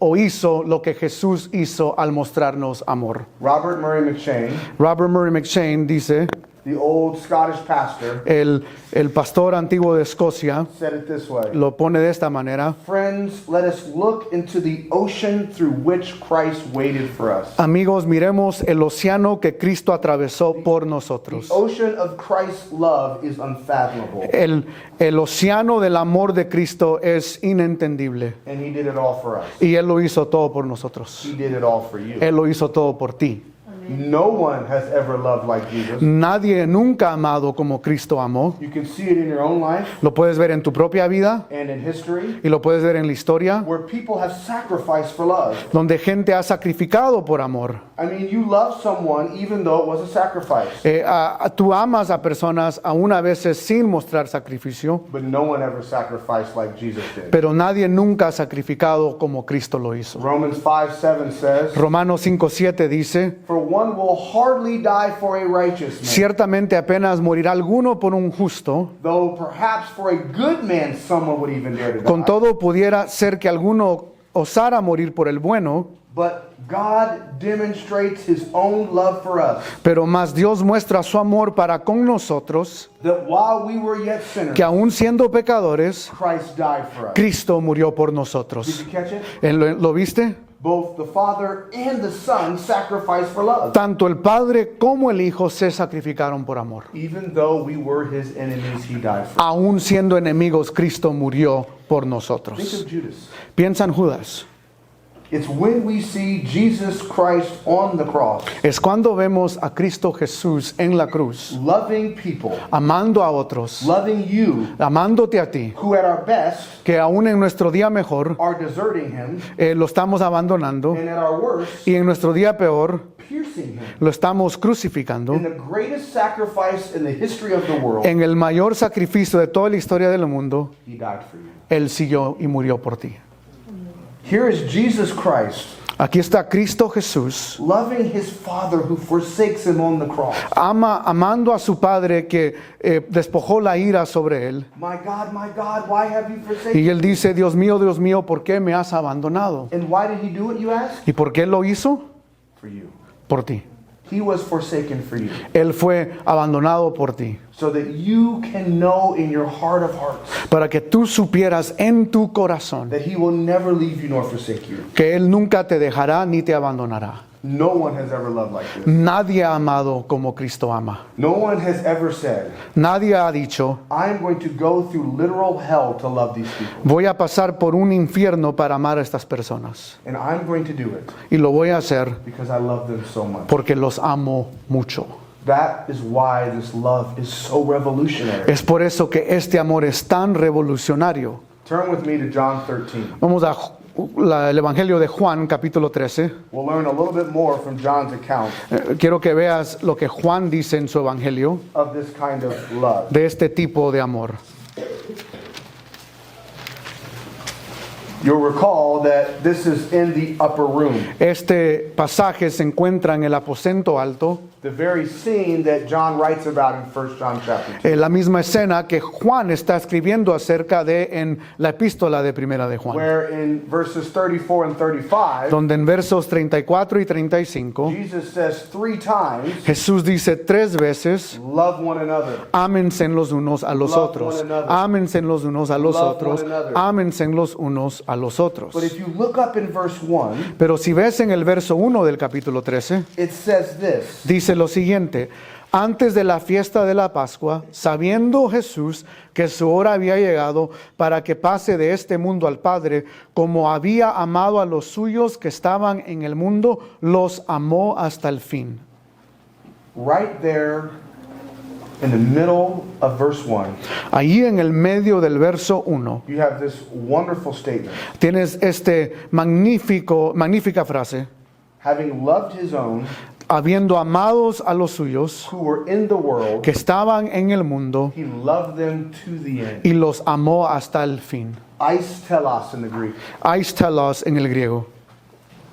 o hizo lo que Jesús hizo al mostrarnos amor. Robert Murray McCheyne, Robert Murray McCheyne dice, the old Scottish pastor, el pastor antiguo de Escocia, said it this way. lo pone de esta manera: Friends, let us look into the ocean through which Christ waded for us. amigos, miremos el océano que Cristo atravesó por The nosotros. ocean of Christ's love is unfathomable, El océano del amor de Cristo es inentendible and He did it all for us. y Él lo hizo todo por nosotros. He did it all for you. Él lo hizo todo por ti. No one has ever loved like Jesus. Nadie nunca ha amado como Cristo amó. You can see it in your own life Lo puedes ver en tu propia vida and in history, y lo puedes ver en la historia, where people have sacrificed for love. donde gente ha sacrificado por amor. I mean, you love someone even though it was a sacrifice, Tú amas a personas aún a veces sin mostrar sacrificio, but no one ever sacrificed like Jesus did. pero nadie nunca ha sacrificado como Cristo lo hizo. Romans 5:7 says, Romanos 5:7 dice: "For one will hardly die for a righteous man, ciertamente apenas morirá alguno por un justo, though perhaps for a good man someone would even dare to con die. todo pudiera ser que alguno osara morir por el bueno, But God demonstrates His own love for us, pero más Dios muestra su amor para con nosotros, that while we were yet sinners, que aún siendo pecadores, Christ died for us." Cristo murió por Did nosotros. you catch it? ¿Lo viste? Both the Father and the Son sacrificed for love. Tanto el Padre como el Hijo se sacrificaron por amor. Even though we were His enemies, He died for us. Aún siendo enemigos, Cristo murió por Think nosotros. of Judas. Piensa en Judas. It's when we see Jesus Christ on the cross, Es cuando vemos a Cristo Jesús en la cruz, loving people, amando a otros, loving you, amándote a ti, who at our best que aún en nuestro día mejor are deserting him, lo estamos abandonando and at our worst, y en nuestro día peor piercing him. lo estamos crucificando. In the greatest sacrifice in the history of the world, En el mayor sacrificio de toda la historia del mundo, he died for you. Él siguió y murió por ti. Here is Jesus Christ, Aquí está Cristo Jesús, loving his Father who forsakes him on the cross. amando a su Padre que despojó la ira sobre Él. My God, why have you forsaken Y me? Él dice, Dios mío, ¿por qué me has abandonado? And why did he do it, you ask? ¿Y por qué lo hizo? For you. Por ti. He was forsaken for you, Él fue abandonado por ti, so that you can know in your heart of hearts para que tú supieras en tu corazón that he will never leave you nor forsake you. que Él nunca te dejará ni te abandonará. No one has ever loved like this. Nadie ha amado como Cristo ama. No one has ever said, Nadie ha dicho, I'm going to go through literal hell to love these people. voy a pasar por un infierno para amar a estas personas. And I'm going to do it Y lo voy a hacer because I love them so much. porque los amo mucho. That is why this love is so revolutionary. Es por eso que este amor es tan revolucionario. Turn with me to John 13. Vamos a el Evangelio de Juan, capítulo 13. We'll learn a little bit more from John's account Quiero que veas lo que Juan dice en su Evangelio of this kind of love. de este tipo de amor. You'll recall that this is in the upper room, Este pasaje se encuentra en el aposento alto, the very scene that John writes about in 1 John chapter 2, la misma escena que Juan está escribiendo acerca de en la epístola de Primera de Juan, where in verses 34 and 35, donde en versos 34 y 35 Jesus says 3 times, Jesús dice 3 veces, love one another. ámense los unos a los Love otros, one another. ámense los unos a los Love otros, one another. ámense los unos a los otros. But if you look up in verse 1, Pero si ves en el verso 1 del capítulo 13, it says this, dice lo siguiente: antes de la fiesta de la Pascua, sabiendo Jesús que su hora había llegado para que pase de este mundo al Padre, como había amado a los suyos que estaban en el mundo, los amó hasta el fin. right there in the middle of verse 1, Allí en el medio del verso 1 you have this wonderful statement. tienes este magnífica frase: Having loved his own habiendo amados a los suyos who were in the world, que estaban en el mundo, he loved them to the end. y los amó hasta el fin. Eis telos in the Greek. Aistelos en el griego.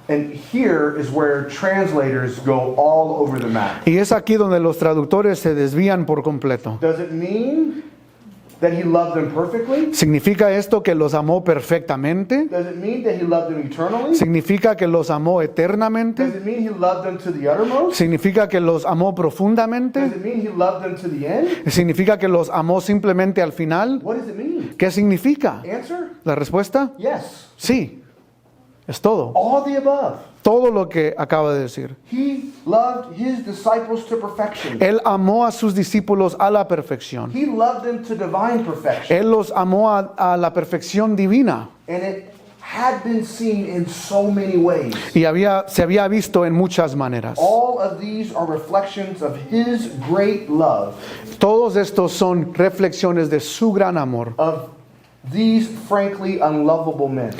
And here is where translators go all over the map. Y es aquí donde los traductores se desvían por completo. Does it mean that he loved them perfectly? ¿Significa esto que los amó perfectamente? Does it mean that he loved them eternally? ¿Significa que los amó Does eternamente? it mean he loved them to the uttermost? ¿Significa que los amó Does profundamente? it mean he loved them to the end? ¿Significa que los amó simplemente al final? What does it mean? ¿Qué significa? Answer? La respuesta: Yes. sí. Es todo. All the above. Todo lo que acaba de decir. He loved his disciples to perfection. Él amó a sus discípulos a la perfección. He loved them to divine perfection. Él los amó a la perfección divina. And it had been seen in so many ways. Y se había visto en muchas maneras. All of these are reflections of his great love, Todos estos son reflexiones de su gran amor. of these frankly unlovable men.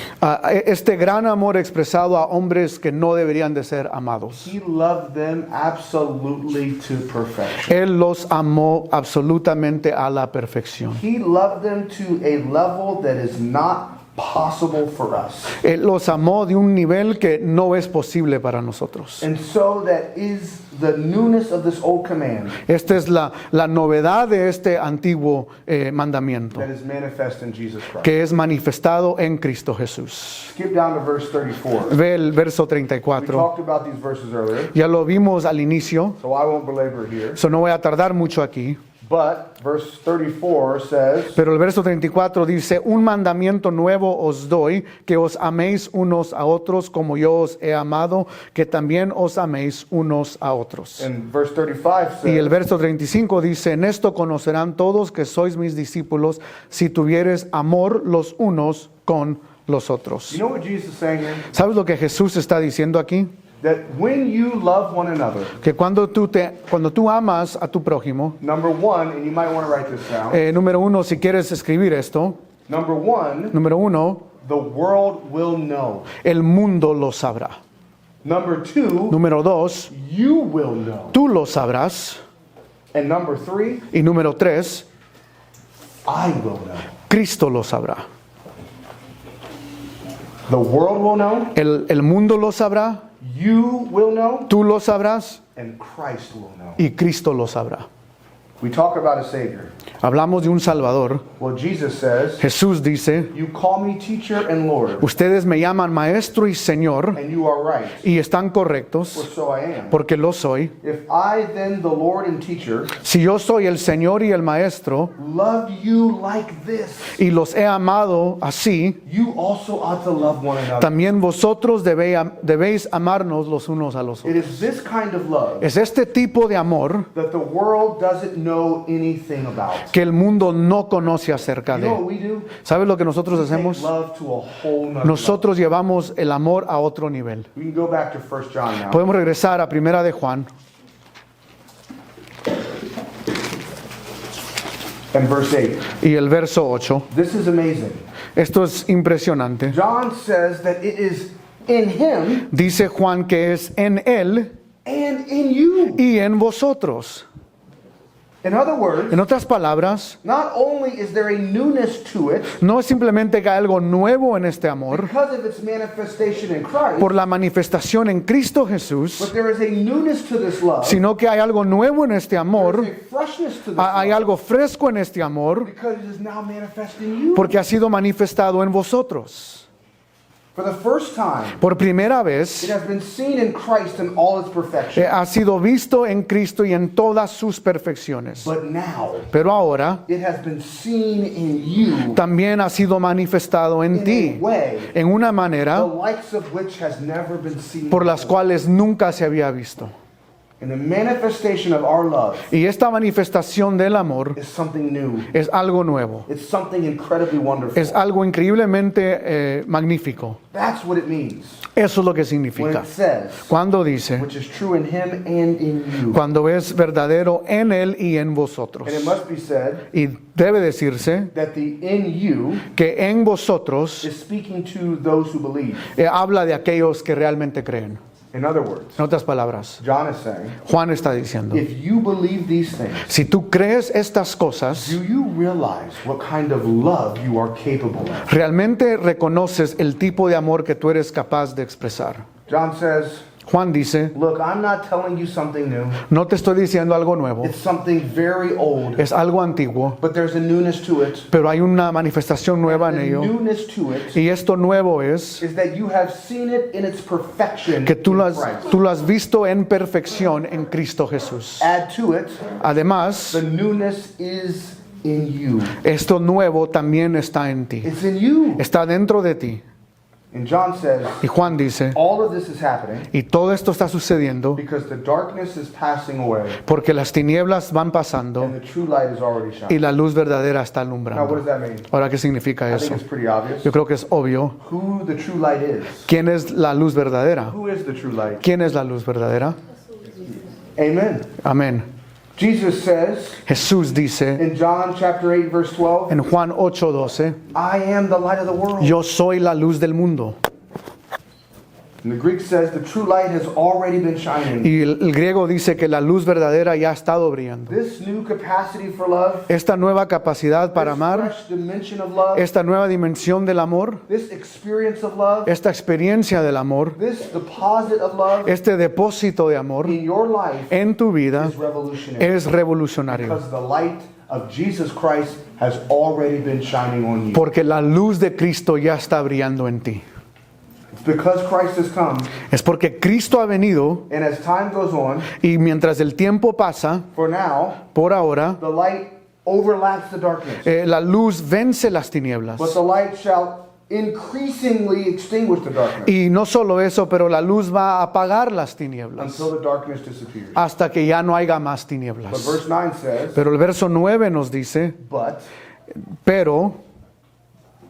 Este gran amor expresado a hombres que no deberían de ser amados. He loved them absolutely to perfection. Él los amó absolutamente a la perfección. He loved them to a level that is not possible for us. Él los amó de un nivel que no es posible para nosotros. And so that is the newness of this old command Esta es la novedad de este antiguo mandamiento, that is manifest in Jesus Christ. que es manifestado en Cristo Jesús. Skip down to verse 34. Ve el verso We 34. talked about these verses earlier, Ya lo vimos al inicio, so I won't belabor here. so no voy a tardar mucho aquí. But verse 34 says, Pero el verso 34 dice: un mandamiento nuevo os doy, que os améis unos a otros como yo os he amado, que también os améis unos a otros. and verse 35 Y el says, verso 35 dice: en esto conocerán todos que sois mis discípulos, si tuvieres amor los unos con los otros. You know what Jesus is saying here? ¿Sabes lo que Jesús está diciendo aquí? That when you love one another, Que cuando tú amas a tu prójimo, number one, and you might want to write this down. número uno, si quieres escribir esto, Number one, número uno, the world will know. el mundo lo sabrá. Number two, Número dos, you will know. tú lo sabrás. And number three, Y número tres, I will know. Cristo lo sabrá. The world will know, El mundo lo sabrá, you will know, tú lo sabrás and Christ will know. y Cristo lo sabrá. We talk about a Savior. Hablamos de un Salvador. Well, Jesus says, Jesús dice, you call me teacher and Lord, ustedes me llaman maestro y Señor and you are right, y están for correctos so I am. porque lo soy. If I then, the Lord and teacher, Si yo soy el Señor y el Maestro love you like this, y los he amado así, you also ought to love one another. también vosotros debéis amarnos los unos a los It otros. is this kind of love Es este tipo de amor that the world doesn't know anything about. que el mundo no conoce acerca You know what de. we do? ¿Sabes lo que nosotros We take hacemos? love to a whole nother level. Nosotros llevamos el amor a otro nivel. We can go back to 1 John now. Podemos regresar a Primera de Juan And verse 8. y el verso 8. This is amazing. Esto es impresionante. John says that it is in him Dice Juan que es en él and in you. y en vosotros. In other words, En otras palabras, not only is there a newness to it no es simplemente que hay algo nuevo en este amor because of its manifestation in Christ, por la manifestación en Cristo but Jesús, there is a newness to this love. sino que hay algo nuevo en este amor, There's a freshness to this hay love algo fresco en este amor, because it is now manifest in you. porque ha sido manifestado en vosotros. For the first time, Por primera it vez has been seen in Christ in all its perfection. ha sido visto en Cristo y en todas sus perfecciones. But now, Pero ahora it has been seen in you también ha sido manifestado en in a ti, way en una the manera likes of which has never been seen por las before. cuales nunca se había visto. And the manifestation of our love Y esta manifestación del amor is something new. es algo nuevo, It's something incredibly wonderful. es algo increíblemente magnífico. That's what it means Eso es lo que when significa. it says, Cuando dice, which is true in him and in you. cuando es verdadero en él y en vosotros. And it must be said Y debe decirse that the in you que en vosotros is speaking to those who believe. habla de aquellos que realmente creen. In other words, En otras palabras, John is saying, Juan está diciendo, if you believe these things, si tú crees estas cosas, do you realize what kind of love you are capable of? realmente reconoces el tipo de amor que tú eres capaz de expresar. John says, Juan dice, look, I'm not telling you something new. no te estoy diciendo algo nuevo, It's something very old, es algo antiguo, but there's a newness to it. pero hay una manifestación nueva en The ello. newness to it Y esto nuevo es is that you have seen it in its perfection que tú in lo has, Christ. tú lo has visto en perfección en Cristo Jesús. Add to it, Además, the newness is in you. esto nuevo también está en ti, It's in you. está dentro de ti. And John says, Y Juan dice, all of this is happening y todo esto está sucediendo because the darkness is passing away porque las tinieblas van and pasando the true light is already y shining. la luz verdadera está Now, what alumbrando. does that mean? Ahora, ¿qué significa I think eso? it's pretty obvious. Yo creo que es obvio. Who the true light is. ¿Quién es la luz verdadera? Who is the true light? ¿Quién es la luz verdadera? Amen. Amén. Jesus says Jesús dice in John chapter 8 verse 12, en Juan 8:12, I am the light of the world. yo soy la luz del mundo. And the Greek says the true light has already been shining. Y el griego dice que la luz verdadera ya ha estado brillando. This new capacity for love, Esta nueva capacidad para this amar, fresh dimension of love, esta nueva dimensión del amor, this experience of love, esta experiencia del amor, this deposit of love este depósito de amor in your life en tu vida is revolutionary. es revolucionario. Because the light of Jesus Christ has already been shining on you. Porque la luz de Cristo ya está brillando en ti. It's because Christ has come, Es porque Cristo ha venido and as time goes on, y mientras el tiempo pasa, for now, por ahora, the light overlaps the darkness. la luz vence las tinieblas. But the light shall increasingly extinguish the darkness Y no solo eso, pero la luz va a apagar las tinieblas until the darkness disappears. hasta que ya no haya más But tinieblas. verse 9 says, Pero el verso 9 nos dice, but pero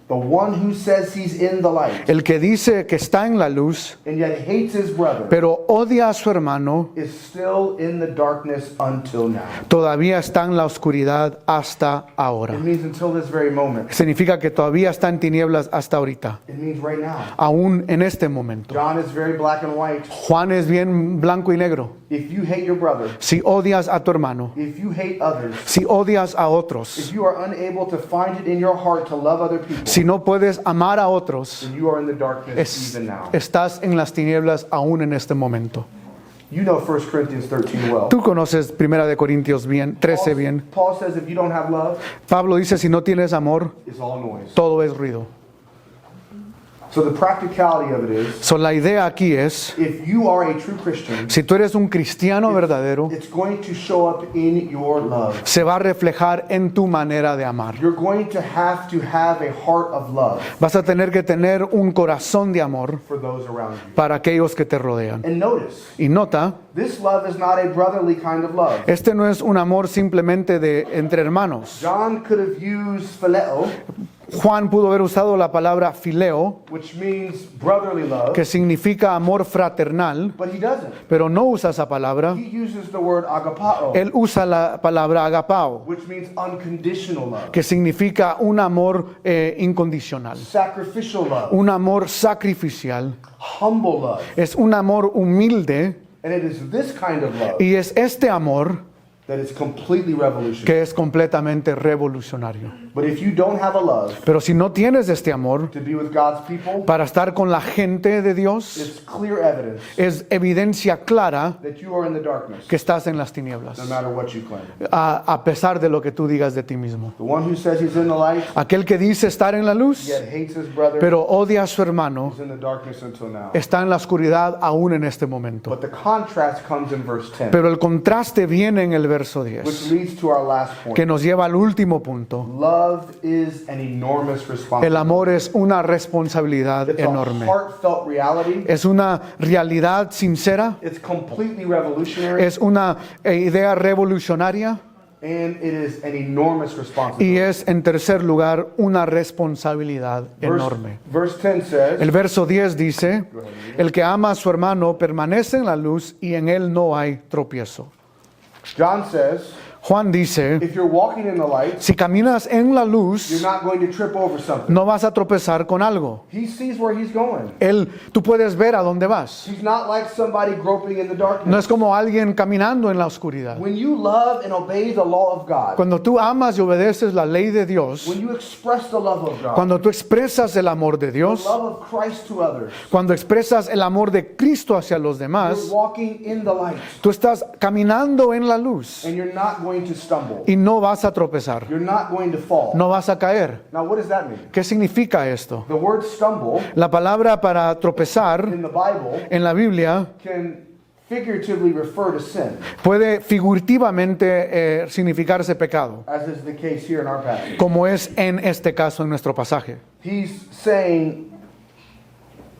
The one who says he's in the light el que dice que está en la luz, and yet hates his brother pero odia a su hermano, is still in the darkness until now. todavía está en la oscuridad hasta ahora. It means until this very moment. Significa que todavía está en tinieblas hasta ahorita, It means right now. aún en este momento. John is very black and white. Juan es bien blanco y negro. If you hate your brother, Si odias a tu hermano, if you hate others, si odias a otros, if you are unable to find it in your heart to love other people, si no puedes amar a otros, then you are in the darkness even now. estás en las tinieblas aún en este momento. You know 1 Corinthians 13 well. Tú conoces 1 de Corintios bien, 13 bien. Paul says if you don't have love, Pablo dice, si no tienes amor, it's all noise. todo es ruido. So the practicality of it is, So, la idea aquí es, if you are a true Christian, si tú eres un cristiano verdadero, it's going to show up in your love. se va a reflejar en tu manera de amar. You're going to have a heart of love Vas a tener que tener un corazón de amor for those around you. para aquellos que te rodean. And notice, Y nota, this love is not a brotherly kind of love. este no es un amor simplemente de entre hermanos. John could have used phileo, Juan pudo haber usado la palabra fileo, which means brotherly love, que significa amor fraternal, but he doesn't. pero no usa esa palabra. He uses the word agapao, Él usa la palabra agapao, which means unconditional love, que significa un amor incondicional, sacrificial love, un amor sacrificial, humble love. es un amor humilde, And it is this kind of love y es este amor that is completely revolutionary. que es completamente revolucionario. But if you don't have a love Pero si no tienes este amor to be with God's people, para estar con la gente de Dios, it's clear evidence es evidencia clara that you are in the darkness, que estás en las tinieblas, no matter what you claim. a pesar de lo que tú digas de ti mismo. The one who says he's in the light, Aquel que dice estar en la luz, yet hates his brother, pero odia a su hermano, is in the darkness until now. está en la oscuridad aún en este momento. But the contrast comes in verse 10, Pero el contraste viene en el verso which 10, leads to our last que point. nos lleva al último punto. Love is an enormous El responsibility. amor es una responsabilidad It's a enorme. heartfelt reality. Es una realidad sincera, It's completely revolutionary, es una idea revolucionaria and it is an enormous y responsibility. es, en tercer lugar, una responsabilidad enorme. Verse 10 says, El verso 10 dice, el que ama a su hermano permanece en la luz y en él no hay tropiezo. John says, Juan dice, if you're walking in the light, si caminas en la you're luz, not going to trip over something. no vas a tropezar con algo. He sees where he's going. Tú puedes ver a dónde vas. He's not like somebody groping in the No darkness. es como alguien caminando en la oscuridad. When you love and obey the law of God, Cuando tú amas y obedeces la ley de Dios, when you express the love of God, cuando tú expresas el amor de the Dios, love of Christ to others, cuando expresas el amor de Cristo hacia los you're demás, walking in the light, tú estás caminando en la luz and you're not going to stumble. y no vas a tropezar, You're not going to fall. no vas a caer. Now, what does that mean? ¿Qué significa esto? The word stumble La palabra para tropezar in the Bible en la Biblia can figuratively refer to sin, puede figurativamente significarse pecado, as is the case here in our passage. como es en este caso en nuestro pasaje. He's saying,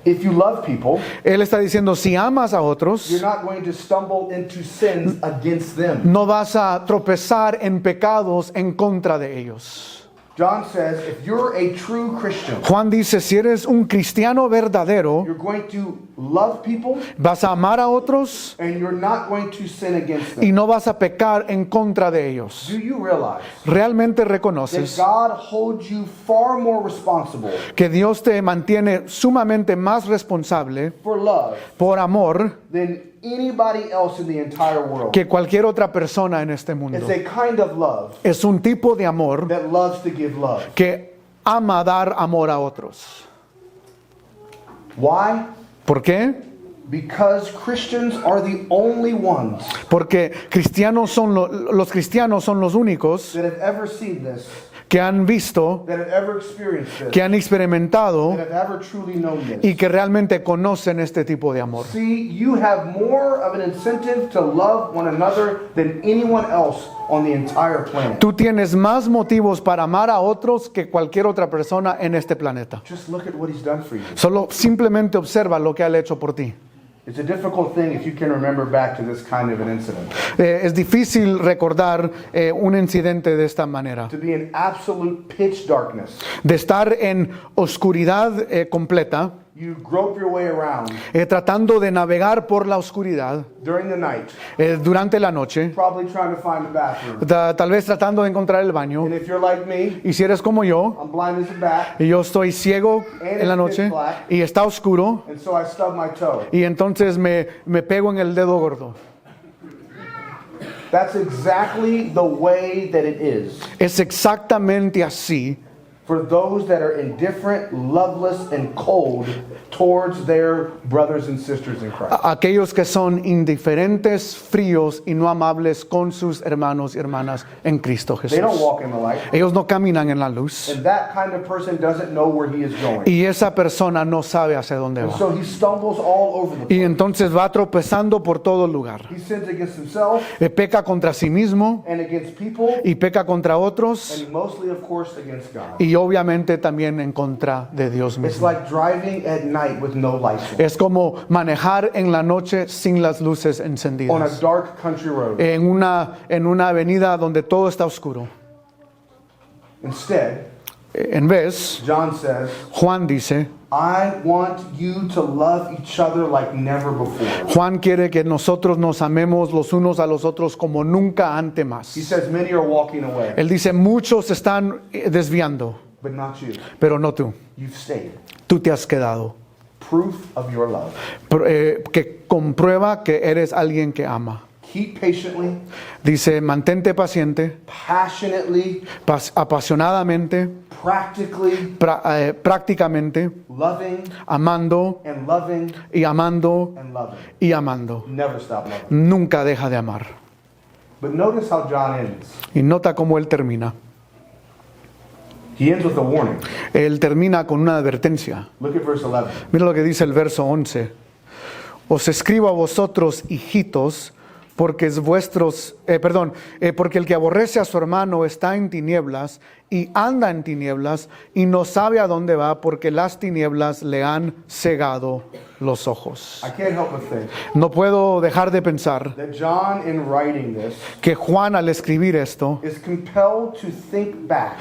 if you love people, Él está diciendo, si amas a otros, you're not going to stumble into sins against them. no vas a tropezar en pecados en contra de ellos. John says, if you're a true Christian, Juan dice, si eres un cristiano verdadero, you're going to love people vas a amar a otros and you're not going to sin against y them. no vas a pecar en contra de ellos. Do you realize ¿Realmente that reconoces God holds you far more responsible que Dios te mantiene sumamente más responsable for love por amor than anybody else in the entire world? que cualquier otra persona en este mundo? It's a kind of love Es un tipo de amor that loves to give love. que ama dar amor a otros. Why? ¿Por qué? Because Christians are the only ones Porque los cristianos son los únicos that have ever seen this, que han visto, that have ever experienced this, que han experimentado that have ever truly known y this. que realmente conocen este tipo de amor. See, you have more of an incentive to love one another than anyone else on the entire planet. Tú tienes más motivos para amar a otros que cualquier otra persona en este planeta. Just look at what he's done for you. Solo simplemente observa lo que Él ha hecho por ti. It's a difficult thing if you can remember back to this kind of an incident. Es difícil recordar un incidente de esta manera, To be in absolute pitch darkness. de estar en oscuridad completa, You grope your way around tratando de navegar por la oscuridad during the night, durante la noche, probably trying to find the bathroom. tal vez tratando de encontrar el baño. And if you're like me, Y si eres como yo, I'm blind as a bat, y yo estoy ciego en la noche y está oscuro, and so I stub my toe. y entonces me pego en el dedo gordo. That's exactly the way that it is Es exactamente así for those that are indifferent, loveless, and cold towards their brothers and sisters in Christ. aquellos que son indiferentes, fríos y no amables con sus hermanos y hermanas en Cristo They don't Jesús. walk in the light, Ellos no caminan en la luz, and that kind of person doesn't know where he is going. y esa persona no sabe hacia dónde And va. so he stumbles all over the place. Y entonces va tropezando por todo lugar. He sins against himself Peca contra sí mismo and against people, y peca contra otros and mostly, of course, against God. y obviamente también en contra de Dios It's mismo. like driving at night with no lights on Es como manejar en la noche sin las luces a encendidas. dark country road. En una avenida donde todo está oscuro. Instead, En vez, John says, Juan dice, I want you to love each other like never before. Juan quiere que nosotros nos amemos los unos a los otros como nunca antes He más. says, many are walking away, Él dice, muchos se están desviando, but not you. pero no tú. You've stayed. Tú te has quedado. Proof of your love. Que comprueba que eres alguien que ama. Keep patiently, Dice, mantente paciente, passionately, apasionadamente, practically, prácticamente, loving amando and loving y amando and loving. y amando. Never stop loving. Nunca deja de amar. But notice how John ends. Y nota cómo él termina. He ends with a warning. Él termina con una advertencia. Look at verse 11. Mira lo que dice el verso 11. Os escribo a vosotros, hijitos, porque porque el que aborrece a su hermano está en tinieblas y anda en tinieblas y no sabe a dónde va porque las tinieblas le han cegado los ojos. I can't help but think No puedo dejar de pensar that John, in writing this, que Juan al escribir esto is compelled to think back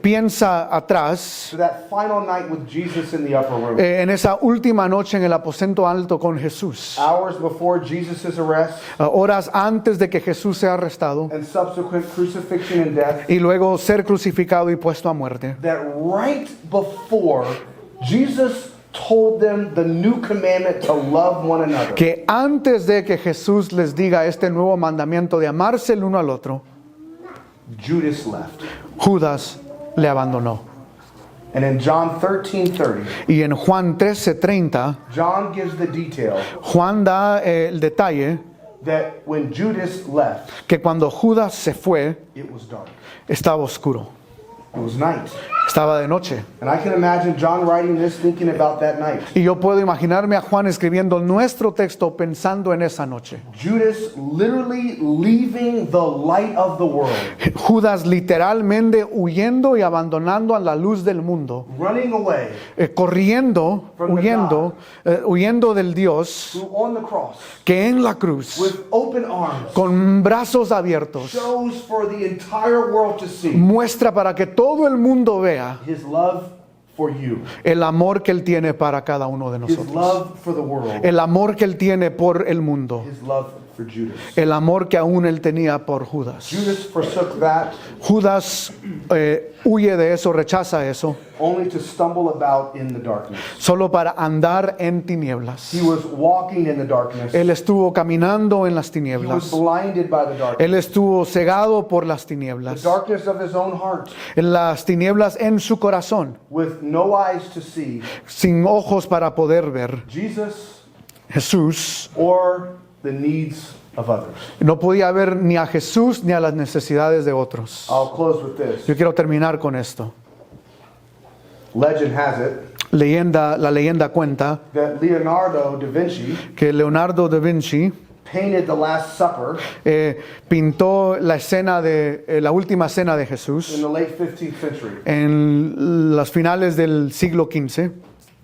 piensa atrás to that final night with Jesus in the upper room. en esa última noche en el aposento alto con Jesús, Hours before Jesus' arrest horas antes de que Jesús sea arrestado and subsequent crucifixion and death, y luego ser crucificado y puesto a muerte. that right before Jesus told them the new commandment to love one another, Que antes de que Jesús les diga este nuevo mandamiento de amarse el uno al otro, Judas left. Judas le abandonó. And in John 13:30, Y en Juan 13:30, John gives the detail Juan da el detalle that when Judas left, que cuando Judas se fue, it was dark. estaba oscuro, It was night. estaba de noche. And I can imagine John writing this thinking about that night. Y yo puedo imaginarme a Juan escribiendo nuestro texto pensando en esa noche. Judas literally leaving the light of the world, Judas literalmente huyendo y abandonando a la luz del mundo, running away, corriendo, From the huyendo del Dios who on the cross, que en la cruz, with open arms, con brazos abiertos, shows for the entire world to see muestra para que todo el mundo vea his love for you, el amor que Él tiene para cada uno de his nosotros. love for the world, El amor que Él tiene por el mundo. his love for Judas. El amor que aún Él tenía por Judas. Judas forsook that Judas huye de eso, rechaza eso, only to stumble about in the darkness. solo para andar en tinieblas. He was walking in the darkness. Él estuvo caminando en las He was tinieblas. blinded by the darkness. Él estuvo cegado por las The tinieblas. darkness of his own heart, En las tinieblas en su corazón, with no eyes to see sin ojos para poder ver. Jesus Jesús or the needs of others. no podía ver ni a Jesús ni a las necesidades de otros. I'll close with this. Yo quiero terminar con esto. Legend has it La leyenda cuenta that Leonardo da Vinci que Leonardo da Vinci painted the Last Supper pintó la escena la última cena de in Jesús the late 15th century. en las finales del siglo XV.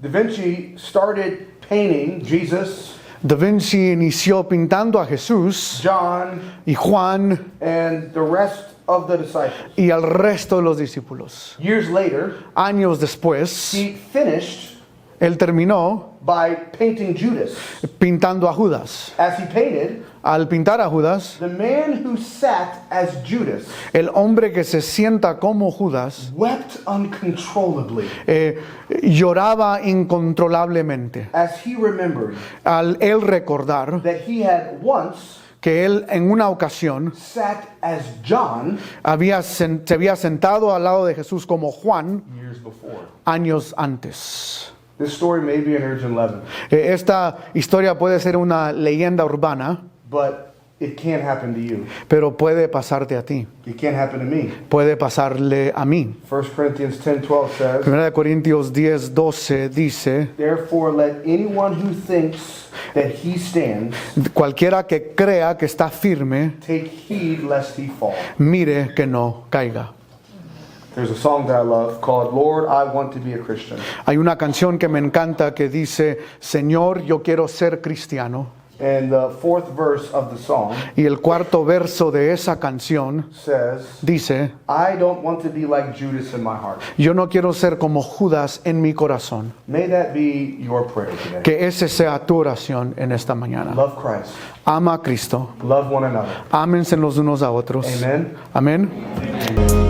Da Vinci started painting Jesus Da Vinci inició pintando a Jesús John, y Juan and the rest of the disciples. y al resto de los discípulos. Years later, Años después, he finished él terminó by painting Judas. pintando a Judas. As he painted, Al pintar a Judas, the man who sat as Judas el hombre que se sienta como Judas wept uncontrollably lloraba incontrolablemente as he remembered al él recordar that he had once que él en una ocasión sat as John se había sentado al lado de Jesús como Juan years before. años antes. This story may be an urgent legend, Esta historia puede ser una leyenda urbana, but it can't happen to you. pero puede pasarte a ti, It can't happen to me. puede pasarle a mí. 1 Corinthians 10:12 says, 1 Corintios 10:12 dice, "Therefore let anyone who thinks that he stands cualquiera que crea que está firme, take heed lest he fall." mire que no caiga. There's a song that I love called "Lord, I Want to Be a Christian." Hay una canción que me encanta que dice, Señor, yo quiero ser cristiano. And the fourth verse of the song Y el cuarto verso de esa canción says, dice, "I don't want to be like Judas in my heart." yo no quiero ser como Judas en mi corazón. May that be your prayer today. Que ese sea tu oración en esta mañana. Love Christ. Ama a Cristo. Love one another. Ámense los unos a otros. Amen. Amén.